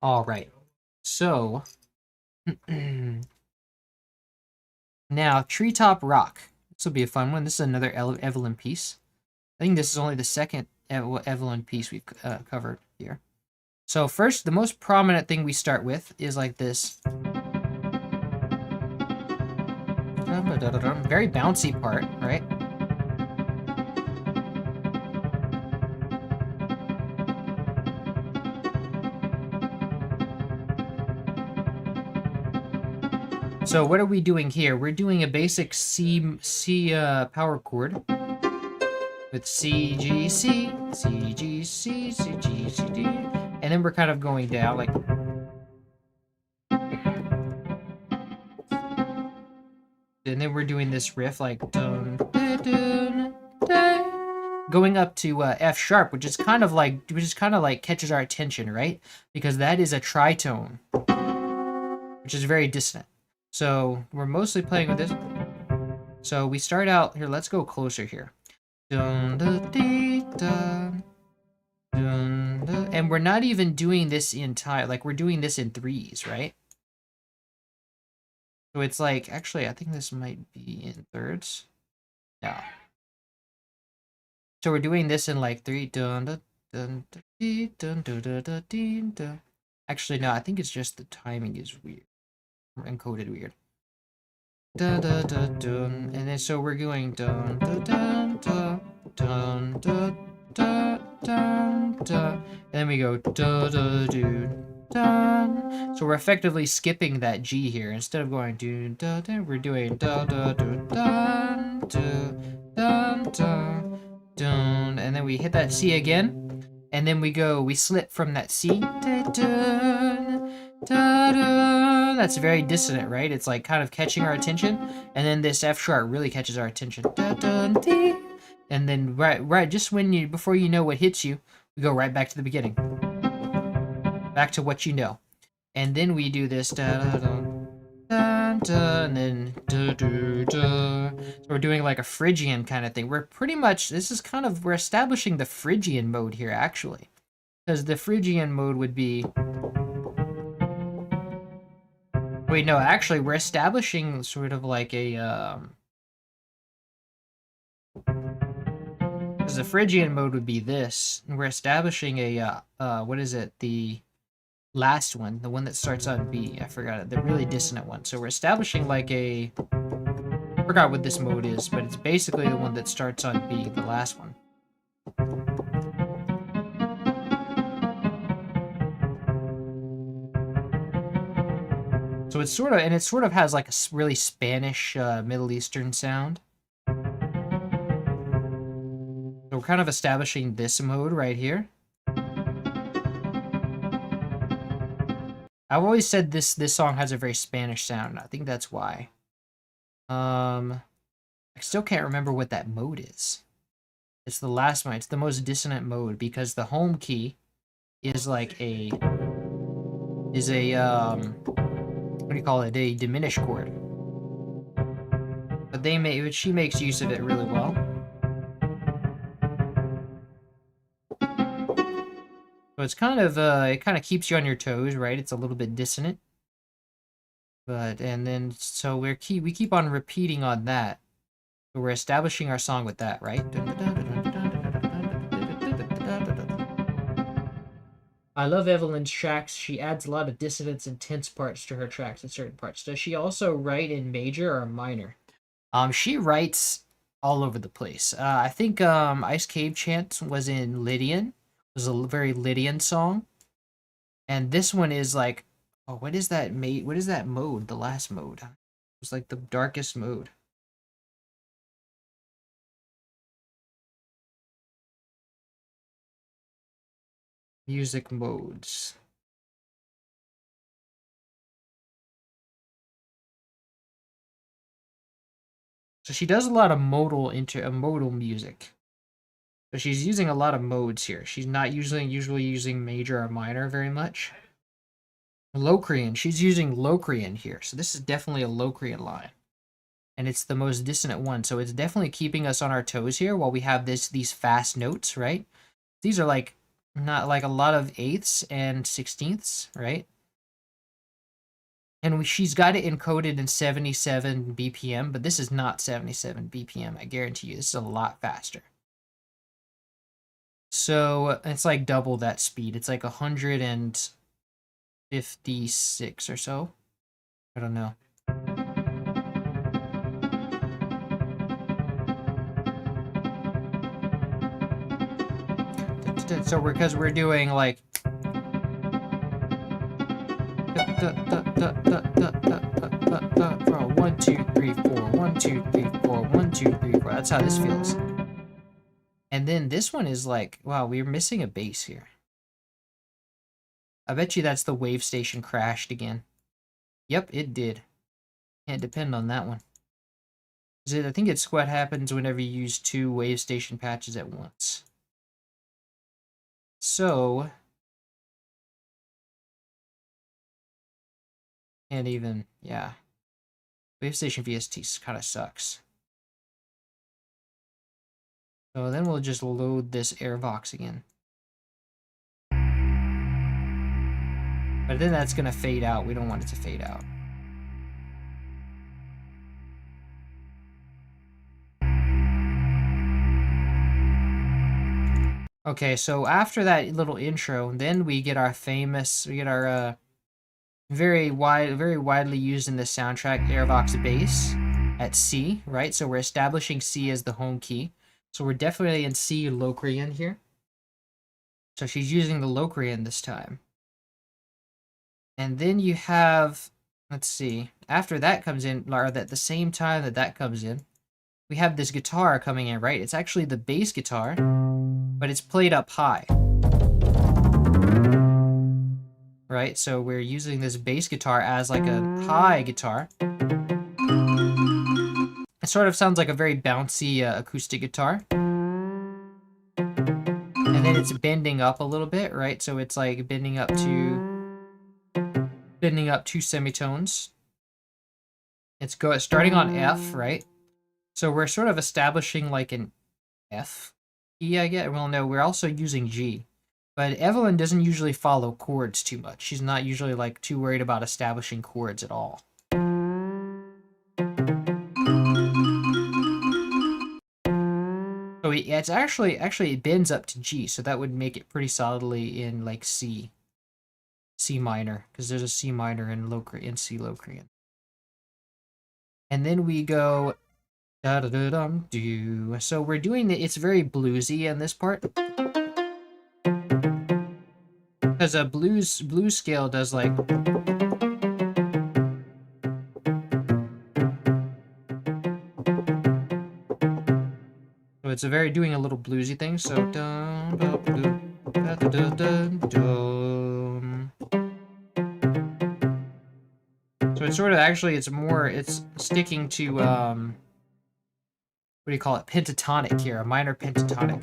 All right. So, now Treetop Rock. This will be a fun one. This is another Evelyn piece. I think this is only the second Evelyn piece we've covered here. So first, the most prominent thing we start with is like this. Very bouncy part, right? So what are we doing here? We're doing a basic C power chord with C, G, C, C, G, C, C, G, C, D, and then we're kind of going down like. And then we're doing this riff like dun, dun, dun, dun, going up to F sharp, which is kind of like catches our attention, right? Because that is a tritone, which is very dissonant. So we're mostly playing with this. So we start out here. Let's go closer here. Dun, dun, dun, dun, dun, dun. And we're not even doing this in time. Like we're doing this in 3s, right? So it's like, actually, I think this might be in 3rds. No. So we're doing this in like 3. Dun, dun, dun, dun, dun, dun, dun, dun, dun, dun. Actually, no, I think it's just the timing is weird. Encoded weird. Dun, dun, dun, dun. And then so we're going dun, dun, dun, dun, dun, dun, dun, dun, dun. And then we go dun, dun, dun, dun. So we're effectively skipping that G here. Instead of going dun, dun, dun, we're doing dun, dun, dun, dun, dun, dun, dun, dun. And then we hit that C again. And then we slip from that C. Dun, dun, dun, dun. That's very dissonant, right? It's like kind of catching our attention. And then this F sharp really catches our attention. Dun, dun, dee. And then right, just before you know what hits you, we go right back to the beginning. Back to what you know. And then we do this dun, dun, dun, dun, and then dun, dun, dun. So we're doing like a Phrygian kind of thing. We're establishing the Phrygian mode here, actually. Because the Phrygian mode would be... Wait, no, actually, we're establishing sort of like a, because the Phrygian mode would be this, and we're establishing a, what is it, the last one, the one that starts on B, I forgot it, the really dissonant one. So we're establishing like a Forgot what this mode is, but it's basically the one that starts on B, the last one. So it's sort of, and it sort of has like a really Spanish, Middle Eastern sound. So we're kind of establishing this mode right here. I've always said this song has a very Spanish sound. I think that's why. I still can't remember what that mode is. It's the last one. It's the most dissonant mode because the home key is like a what do you call it? A diminished chord. But she makes use of it really well. So it's kind of it kind of keeps you on your toes, right? It's a little bit dissonant. But and then so we keep on repeating on that. So we're establishing our song with that, right? I love Evelyn's tracks. She adds a lot of dissonance and tense parts to her tracks in certain parts. Does she also write in major or minor? She writes all over the place. I think Ice Cave Chant was in Lydian. It was a very Lydian song. And this one is like, oh, what is that what is that mode? The last mode. It was like the darkest mode. Music modes. So she does a lot of modal music. So she's using a lot of modes here. She's not usually using major or minor very much. Locrian. She's using Locrian here. So this is definitely a Locrian line. And it's the most dissonant one. So it's definitely keeping us on our toes here while we have these fast notes, right? These are like not like a lot of eighths and sixteenths, right? And she's got it encoded in 77 BPM, but this is not 77 BPM, I guarantee you. This is a lot faster. So it's like double that speed. It's like 156 or so. I don't know. So because we're doing like 1, 2, 3, 4, 1, 2, 3, 4, 1, 2, 3, 4. That's how this feels. And then this one is like, wow, we're missing a bass here. I bet you that's the wave station crashed again. Yep, it did. Can't depend on that one. I think it's what happens whenever you use 2 wave station patches at once. So, and even, yeah. Wave station VST kind of sucks. So then we'll just load this airvox again. But then that's going to fade out. We don't want it to fade out. Okay, so after that little intro, then we get our very widely used in the soundtrack airvox bass at C, right? So we're establishing C as the home key. So we're definitely in C Locrian here. So she's using the Locrian this time. And then you have, let's see, after that comes in, or at the same time that comes in, we have this guitar coming in, right? It's actually the bass guitar, but it's played up high. Right? So we're using this bass guitar as like a high guitar. It sort of sounds like a very bouncy acoustic guitar. And then it's bending up a little bit, right? So it's like bending up 2 semitones. It's starting on F, right? So we're sort of establishing like an F key, I guess. Well, no, we're also using G. But Evelyn doesn't usually follow chords too much. She's not usually like too worried about establishing chords at all. So it's actually it bends up to G, so that would make it pretty solidly in like C minor, because there's a C minor in C Locrian. And then we go Da da da dum do. So we're doing the. It's very bluesy in this part, because a blues scale does like. So it's a very doing a little bluesy thing. So dum dum dum da da da dum. So it's sort of actually it's sticking to what do you call it, pentatonic here, a minor pentatonic.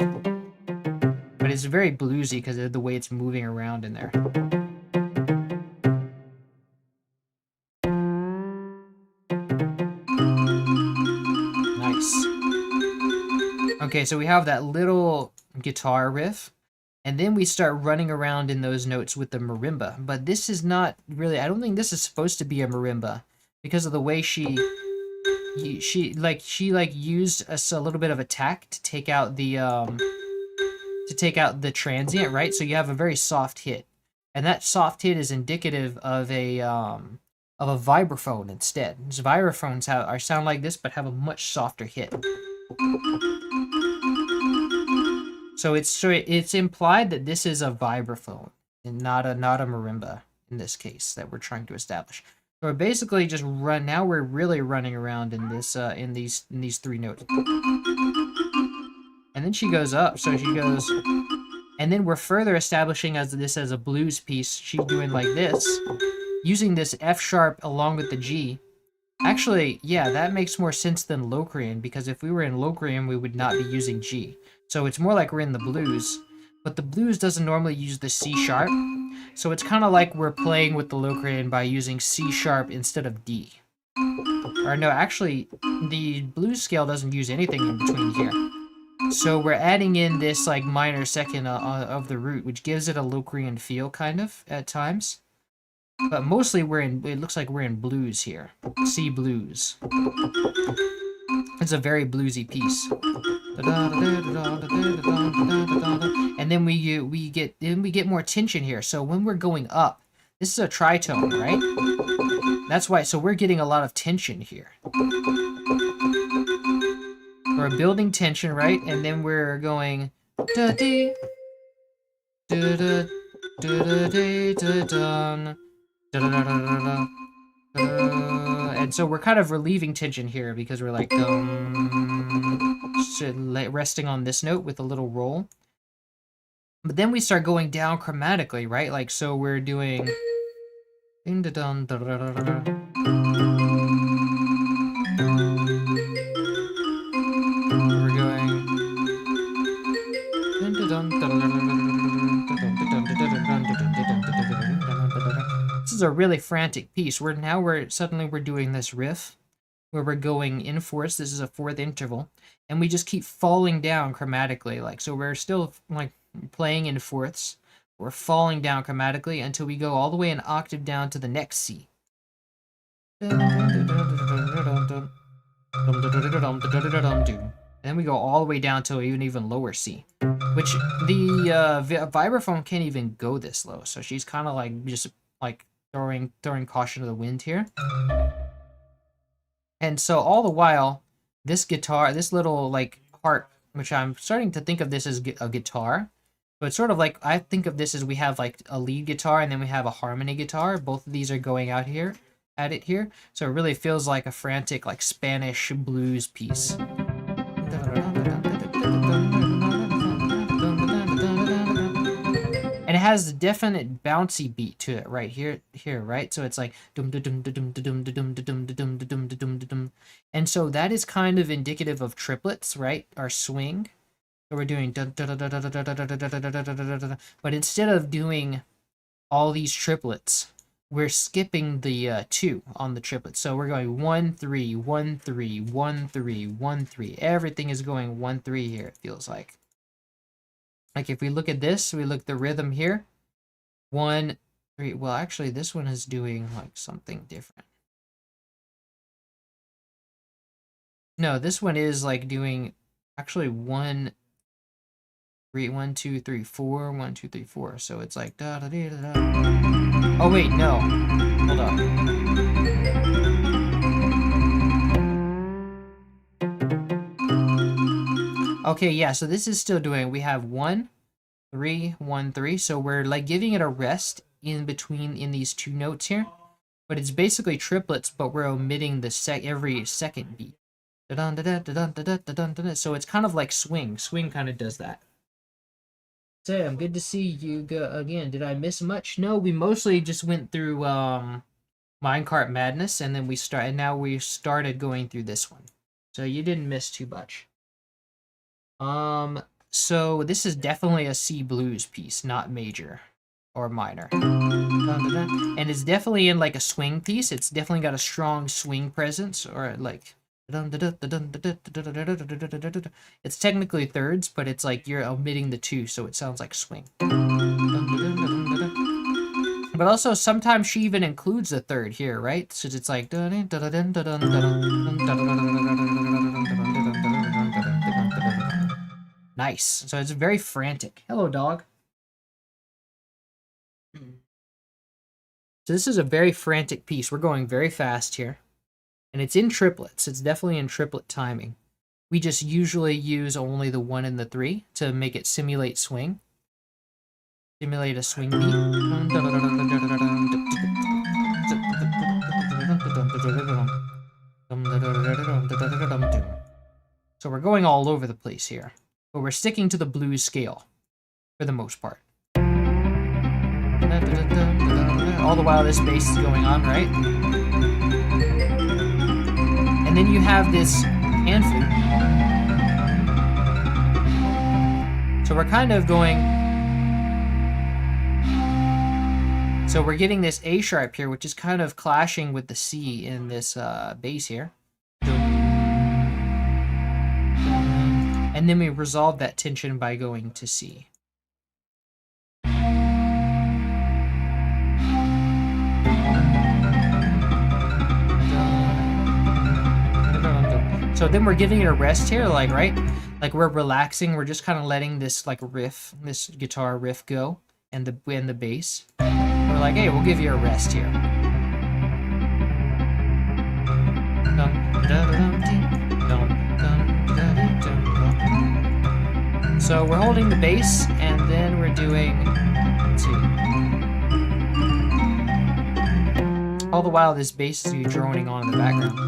But it's very bluesy because of the way it's moving around in there. Nice. Okay, so we have that little guitar riff, and then we start running around in those notes with the marimba. But this is not really, I don't think this is supposed to be a marimba because of the way she used a little bit of attack to take out the transient, right? So you have a very soft hit, and that soft hit is indicative of a vibraphone instead. These vibraphones sound like this, but have a much softer hit. So it's implied that this is a vibraphone and not a marimba in this case that we're trying to establish. So we're basically just now we're really running around in this in these three notes. And then she goes up, so she goes, and then we're further establishing this as a blues piece. She's doing like this, using this F sharp along with the G. Actually, yeah, that makes more sense than Locrian, because if we were in Locrian, we would not be using G. So it's more like we're in the blues, but the blues doesn't normally use the C sharp. So it's kind of like we're playing with the Locrian by using C sharp instead of D. Or no, actually, the blues scale doesn't use anything in between here. So we're adding in this like minor second of the root, which gives it a Locrian feel kind of at times. But mostly it looks like we're in blues here. C blues. It's a very bluesy piece. And then we get more tension here. So when we're going up, this is a tritone, right? That's why, so we're getting a lot of tension here. We're building tension, right? And then we're going da dee da da da da da da. And so we're kind of relieving tension here because we're like resting on this note with a little roll. But then we start going down chromatically, right? Like, so we're doing we're going this is a really frantic piece. We're suddenly doing this riff where we're going in fourths. This is a fourth interval, and we just keep falling down chromatically. Like, so we're still like playing in fourths. We're falling down chromatically until we go all the way an octave down to the next C. And then we go all the way down to an even lower C, which the vibraphone can't even go this low. So she's kind of like just like throwing caution to the wind here. And so all the while, this guitar, this little like harp, which I'm starting to think of this as a guitar, but it's sort of like, I think of this as we have like a lead guitar and then we have a harmony guitar. Both of these are going out here at it here. So it really feels like a frantic like Spanish blues piece. And it has a definite bouncy beat to it right here, right? So it's like dum dum dum dum dum dum dum dum dum dum dum. And so that is kind of indicative of triplets, right? Our swing. So we're doing but instead of doing all these triplets, we're skipping the 2 on the triplets. So we're going 1 3 1 3 1 3 1 3. Everything is going 1 3 here, it feels like. Like if we look at this, we look at the rhythm here. 1 3. Well, actually this one is doing like something different. No, this one is like doing actually 1 3 1 2 3 4 1 2 3 4. So it's like da da da da. Oh wait, no. Hold on. Okay, yeah, so this is still doing, we have 1, 3, 1, 3. So we're like giving it a rest in between in these two notes here. But it's basically triplets, but we're omitting the every second beat. So it's kind of like swing. Swing kind of does that. Sam, good to see you again. Did I miss much? No, we mostly just went through Minecart Madness, and then now we started going through this one. So you didn't miss too much. So this is definitely a C blues piece, not major or minor. And it's definitely in like a swing piece. It's definitely got a strong swing presence, or like it's technically thirds, but it's like you're omitting the 2, so it sounds like swing. But also sometimes she even includes a third here, right? So it's like nice. So it's very frantic. Hello, dog. So this is a very frantic piece. We're going very fast here. And it's in triplets. It's definitely in triplet timing. We just usually use only the 1 and the 3 to make it simulate swing. Simulate a swing beat. So we're going all over the place here. But we're sticking to the blues scale for the most part. All the while this bass is going on, right? And then you have this hand flute. So we're kind of going... So we're getting this A sharp here, which is kind of clashing with the C in this bass here. And then we resolve that tension by going to C. So then we're giving it a rest here, like, right? Like we're relaxing, we're just kind of letting this like riff, this guitar riff go, and the bass. We're like, hey, we'll give you a rest here. So we're holding the bass, and then we're doing, let's see. All the while this bass is droning on in the background.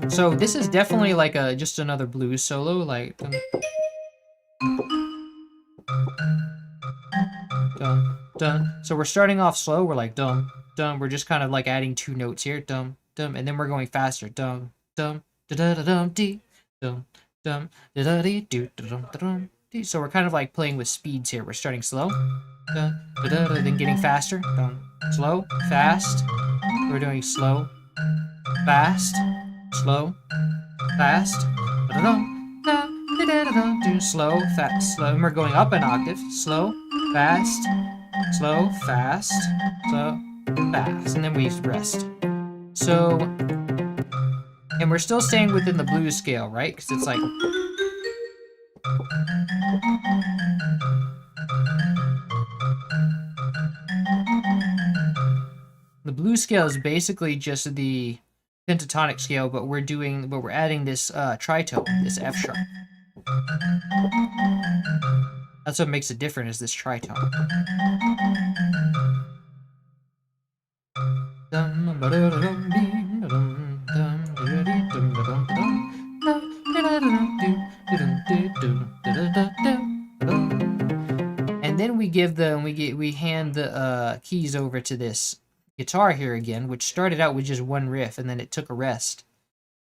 So this is definitely like just another blues solo, like dum dum. So we're starting off slow. We're like dum dum. We're just kind of like adding 2 notes here, dum dum, and then we're going faster, dum dum da da da dum dee dum dum da da dee do dum dum. So we're kind of like playing with speeds here. We're starting slow, then getting faster, slow, fast. We're doing slow, fast, slow, fast, slow, fast, slow. And we're going up an octave, slow, fast, slow, fast, slow, fast, and then we rest. So, and we're still staying within the blues scale, right? Because it's like. The blues scale is basically just the pentatonic scale, but we're adding this tritone, this F sharp. That's what makes it different, is this tritone. And then we hand the keys over to this guitar here again, which started out with just 1 riff, and then it took a rest. It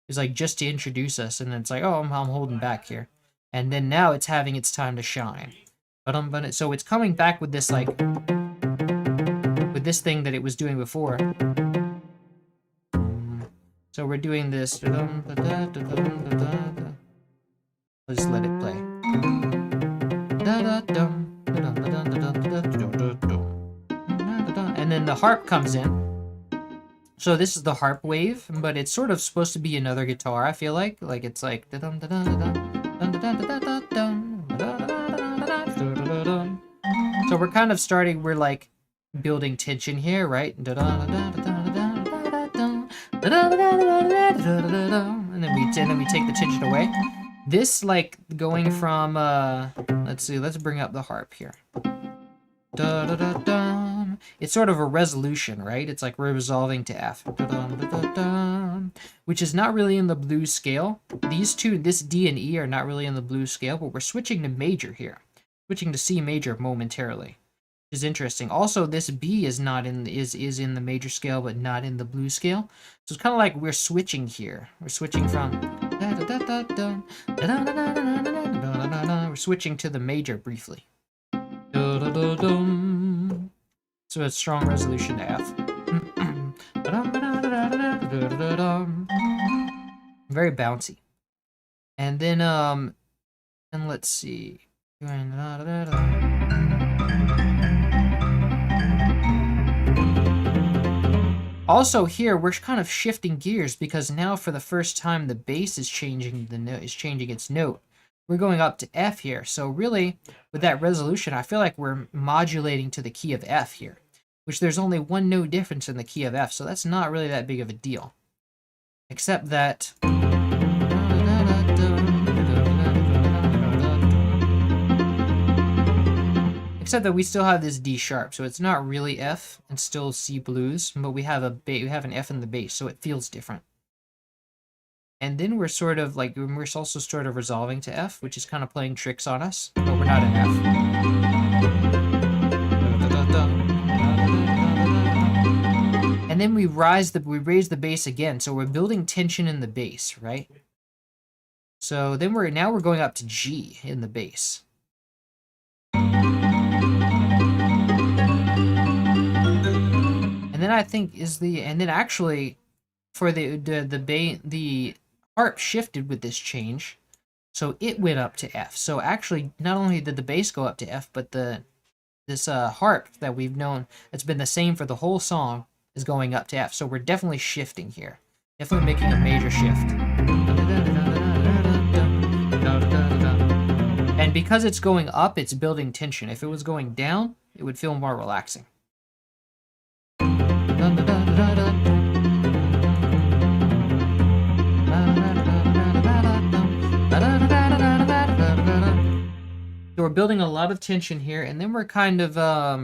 was like just to introduce us, and then it's like, oh, I'm holding back here. And then now it's having its time to shine. So it's coming back with this like, with this thing that it was doing before. So we're doing this. Let's just let it play. And then the harp comes in. So this is the harp wave, but it's sort of supposed to be another guitar, I feel like. Like it's like. So we're kind of starting, we're like building tension here, right? And then we take the tension away. This, like, going from let's see, let's bring up the harp here. It's sort of a resolution, right? It's like we're resolving to F, which is not really in the blues scale. These two, this D and E, are not really in the blues scale, but we're switching to major here, switching to C major momentarily, which is interesting. Also, this B is not in is in the major scale, but not in the blues scale. So it's kind of like we're switching here. We're switching from we're switching to the major briefly. So a strong resolution to F. Very bouncy. And then and let's see. Also here we're kind of shifting gears because now for the first time the bass is changing its note. We're going up to F here. So really, with that resolution, I feel like we're modulating to the key of F here, which there's only one note difference in the key of F, so that's not really that big of a deal. Except that... Except that we still have this D sharp, so it's not really F and still C blues, but we have an F in the bass, so it feels different. And then we're sort of like, we're also sort of resolving to F, which is kind of playing tricks on us, but we're not in F. And then we raise the bass again, so we're building tension in the bass, right? So then now we're going up to G in the bass. And then I think actually for the harp shifted with this change, so it went up to F. So actually, not only did the bass go up to F, but this harp that we've known that's been the same for the whole song is going up to F. So we're definitely shifting here, definitely making a major shift. And because it's going up, it's building tension. If it was going down, it would feel more relaxing. So we're building a lot of tension here, and then we're kind of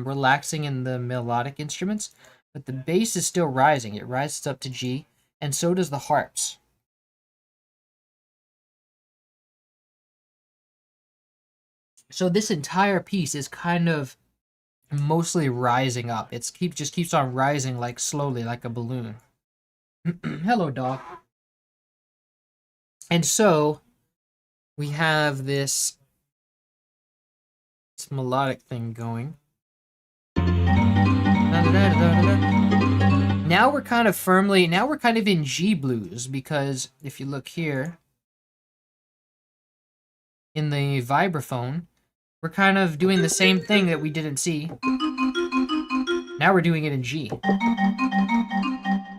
relaxing in the melodic instruments, but the bass is still rising. It rises up to G, and so does the harps. So this entire piece is kind of mostly rising up. It just keeps on rising, like slowly, like a balloon. Hello, dog. And so we have this melodic thing going. Now we're kind of in G blues, because if you look here in the vibraphone, we're kind of doing the same thing that we did in C. Now we're doing it in G.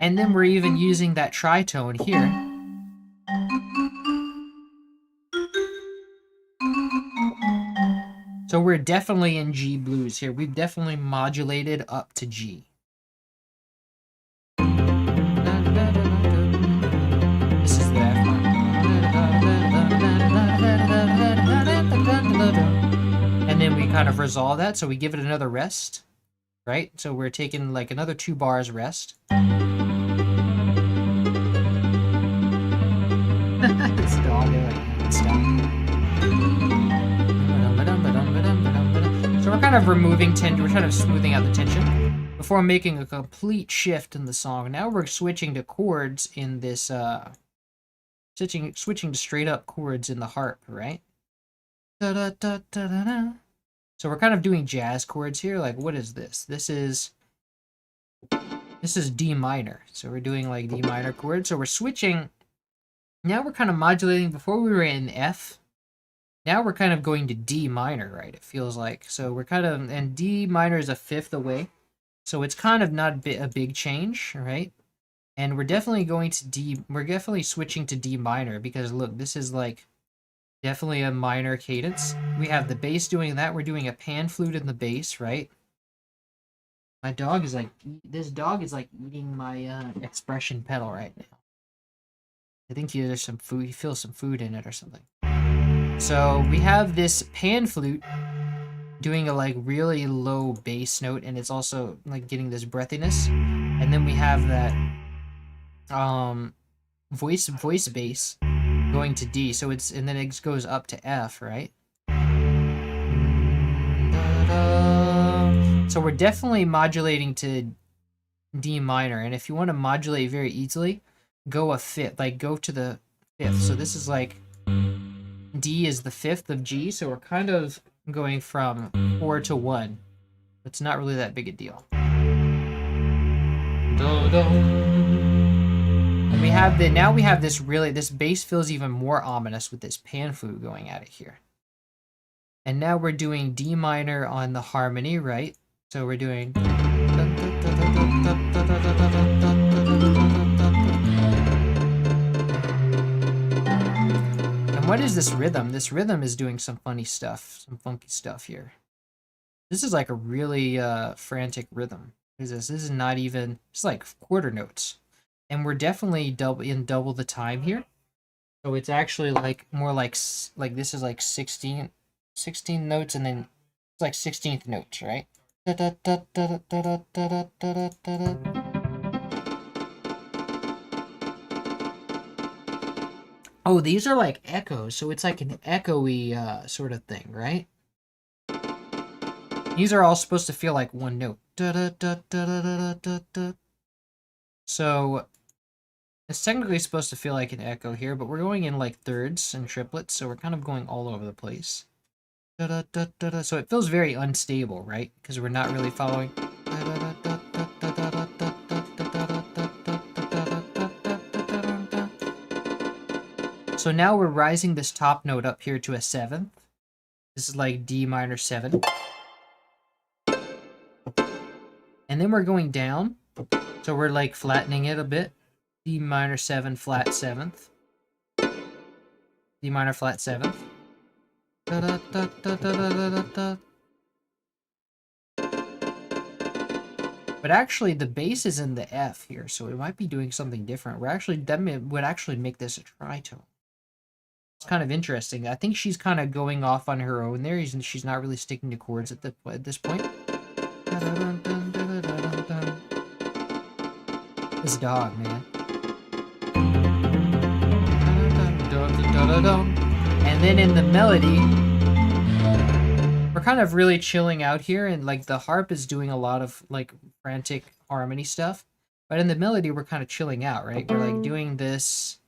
And then we're even using that tritone here. So we're definitely in G blues here. We've definitely modulated up to G. This is the F part. And then we kind of resolve that, so we give it another rest, right? So we're taking like another 2 bars rest. This dog, stop. So we're kind of removing tension, we're kind of smoothing out the tension before making a complete shift in the song. Now we're switching to chords in this, switching to straight up chords in the harp, right? So we're kind of doing jazz chords here. Like, what is this? This is D minor. So we're doing like D minor chords. So we're switching. Now we're kind of modulating. Before we were in F. Now we're kind of going to D minor, right? It feels like. So we're kind of, and D minor is a fifth away. So it's kind of not a big change, right? And we're definitely going to we're definitely switching to D minor, because look, this is like definitely a minor cadence. We have the bass doing that. We're doing a pan flute in the bass, right? My dog is like, this dog is like eating my expression pedal right now. I think there's some food, he feels some food in it or something. So we have this pan flute doing a like really low bass note, and it's also like getting this breathiness. And then we have that voice bass going to D, so it's, and then it goes up to F, right? So we're definitely modulating to D minor, and if you want to modulate very easily, go a fifth, like go to the fifth. So this is like D is the fifth of G, so we're kind of going from 4 to 1. It's not really that big a deal. And we have the, now we have this really, this bass feels even more ominous with this pan flute going at it here. And now we're doing D minor on the harmony, right? So we're doing. And what is this rhythm? This rhythm is doing some funny stuff, some funky stuff here. This is like a really frantic rhythm. What is this? This is not even, it's like quarter notes. And we're definitely double the time here. So it's actually like more like this is like 16 notes, and then it's like 16th notes, right? Oh, these are like echoes, so it's like an echoey sort of thing, right? These are all supposed to feel like one note. So it's technically supposed to feel like an echo here, but we're going in like thirds and triplets, so we're kind of going all over the place. So it feels very unstable, right? Because we're not really following. So now we're rising this top note up here to a 7th. This is like D minor 7. And then we're going down. So we're like flattening it a bit. D minor 7, flat 7th. D minor flat 7th. But actually the bass is in the F here, so it might be doing something different. We're actually, that would actually make this a tritone. It's kind of interesting. I think she's kind of going off on her own there. She's not really sticking to chords at this point. This dog, man. And then in the melody, we're kind of really chilling out here, and like the harp is doing a lot of like frantic harmony stuff. But in the melody, we're kind of chilling out, right? We're like doing this.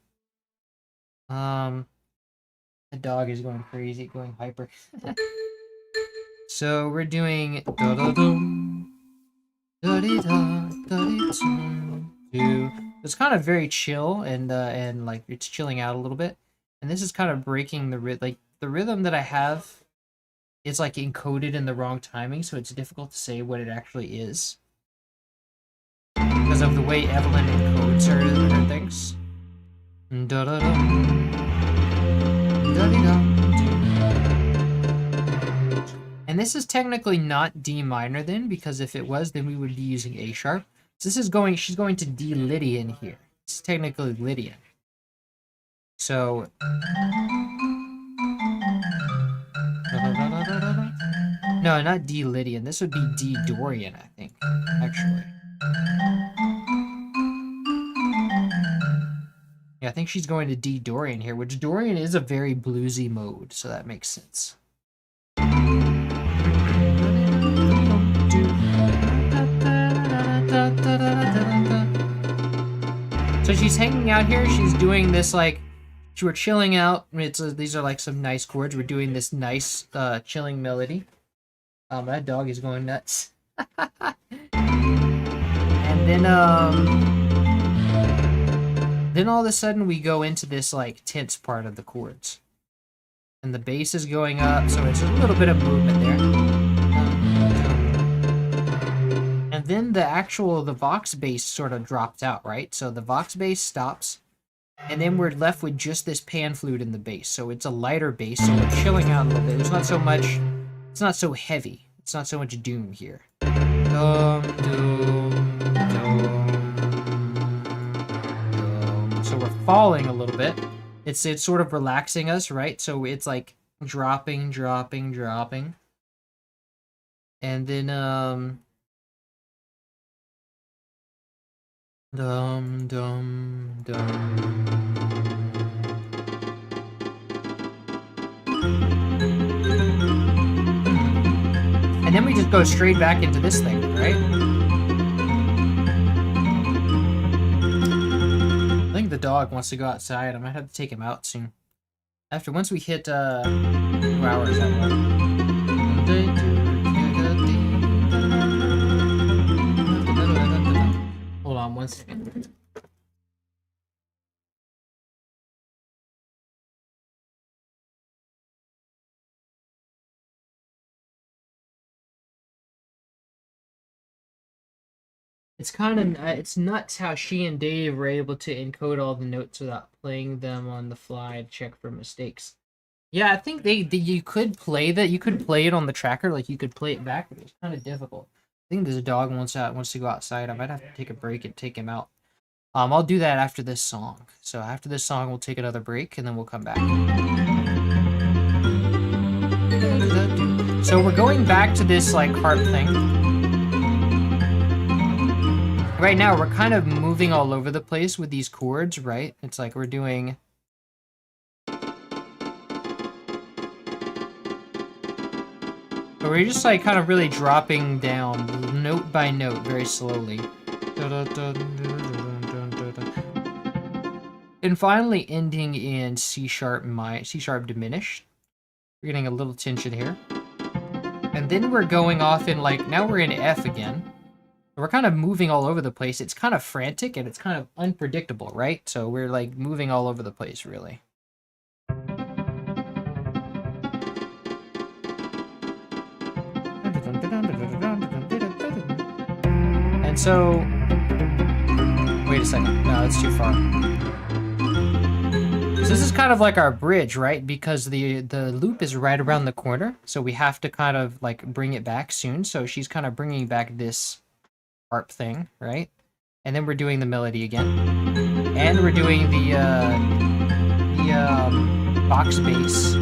The dog is going crazy, going hyper. So we're doing it's kind of very chill, and like it's chilling out a little bit. And this is kind of breaking the rhythm that I have. It's like encoded in the wrong timing, so it's difficult to say what it actually is because of the way Evelyn encodes her things. And this is technically not D minor then, because if it was, then we would be using A sharp. So this is going, she's going to D Lydian here. It's technically Lydian. So no, not D Lydian. This would be D Dorian, I think, actually. Yeah, I think she's going to D Dorian here, which Dorian is a very bluesy mode, so that makes sense. So she's hanging out here. She's doing this like, we're chilling out. These are like some nice chords. We're doing this nice chilling melody. That dog is going nuts. And then all of a sudden we go into this like tense part of the chords, and the bass is going up, so it's a little bit of movement there. And then the Vox bass sort of drops out, right? So the Vox bass stops, and then we're left with just this pan flute in the bass. So it's a lighter bass, so we're chilling out a little bit. It's not so much, it's not so heavy. It's not so much doom here. So we're falling a little bit. It's sort of relaxing us, right? So it's like dropping, dropping, dropping. And then dum dum dum. And then we just go straight back into this thing, right? I think the dog wants to go outside. I might have to take him out soon. Once we hit 2 hours, I will. Hold on 1 second. It's nuts how she and Dave were able to encode all the notes without playing them on the fly to check for mistakes. Yeah, I think you could play that. You could play it on the tracker, like you could play it back, but it's kind of difficult. I think there's a dog wants to go outside. I might have to take a break and take him out. I'll do that after this song. So after this song, we'll take another break and then we'll come back. So we're going back to this like harp thing. Right now, we're kind of moving all over the place with these chords, right? It's like we're doing. But we're just like kind of really dropping down note by note very slowly. And finally ending in C sharp diminished. We're getting a little tension here. And then we're going off in like, now we're in F again. We're kind of moving all over the place. It's kind of frantic and it's kind of unpredictable, right? So we're like moving all over the place, really. And so, wait a second. No, it's too far. So this is kind of like our bridge, right? Because the loop is right around the corner. So we have to kind of like bring it back soon. So she's kind of bringing back this harp thing, right? And then we're doing the melody again. And we're doing the box bass.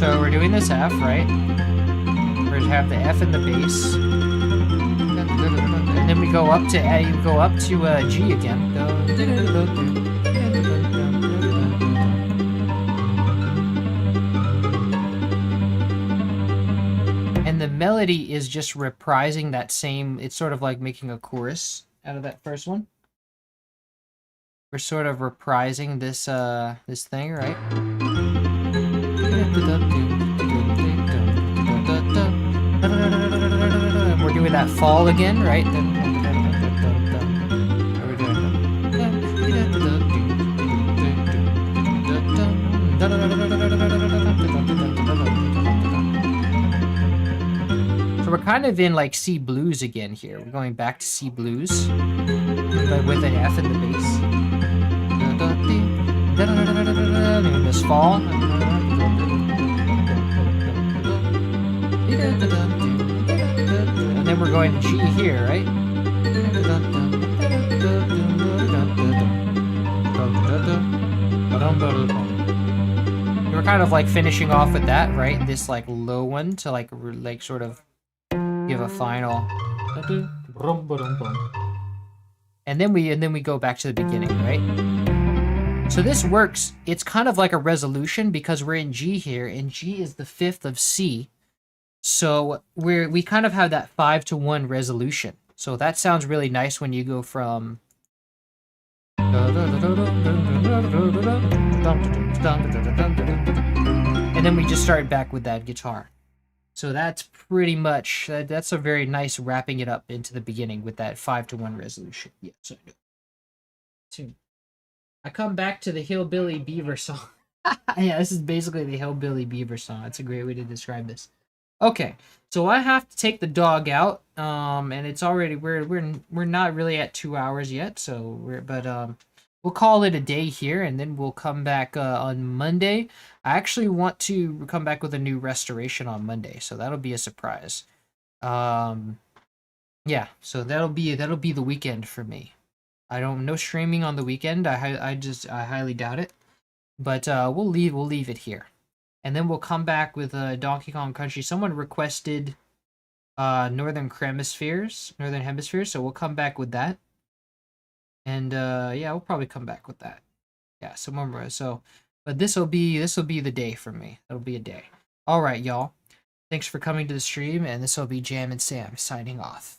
So we're doing this F, right? We're gonna have the F in the bass, and then we go up to G again. And the melody is just reprising that same. It's sort of like making a chorus out of that first one. We're sort of reprising this this thing, right? We're doing that fall again, right? So we're kind of in like C blues again here. We're going back to C blues, but with an F in the bass. And this fall. And then we're going to G here, right? We're kind of like finishing off with that, right? This like low one to like sort of give a final. And then we go back to the beginning, right? So this works. It's kind of like a resolution because we're in G here, and G is the fifth of C. So we kind of have that 5-to-1 resolution. So that sounds really nice when you go from. And then we just start back with that guitar. So that's pretty much, that's a very nice wrapping it up into the beginning with that 5-to-1 resolution. Yeah, so I come back to the Hillbilly Beaver song. Yeah, this is basically the Hillbilly Beaver song. That's a great way to describe this. Okay, so I have to take the dog out, and it's already we're not really at 2 hours yet, so we'll call it a day here, and then we'll come back on Monday. I actually want to come back with a new restoration on Monday, so that'll be a surprise. Um, yeah, so that'll be the weekend for me. I don't no streaming on the weekend. I highly doubt it. But we'll leave it here, and then we'll come back with Donkey Kong Country. Someone requested Northern Hemispheres, so we'll come back with that. And yeah, we'll probably come back with that. Yeah, someone so, but this will be the day for me. It'll be a day. All right, y'all. Thanks for coming to the stream, and this will be Jam and Sam signing off.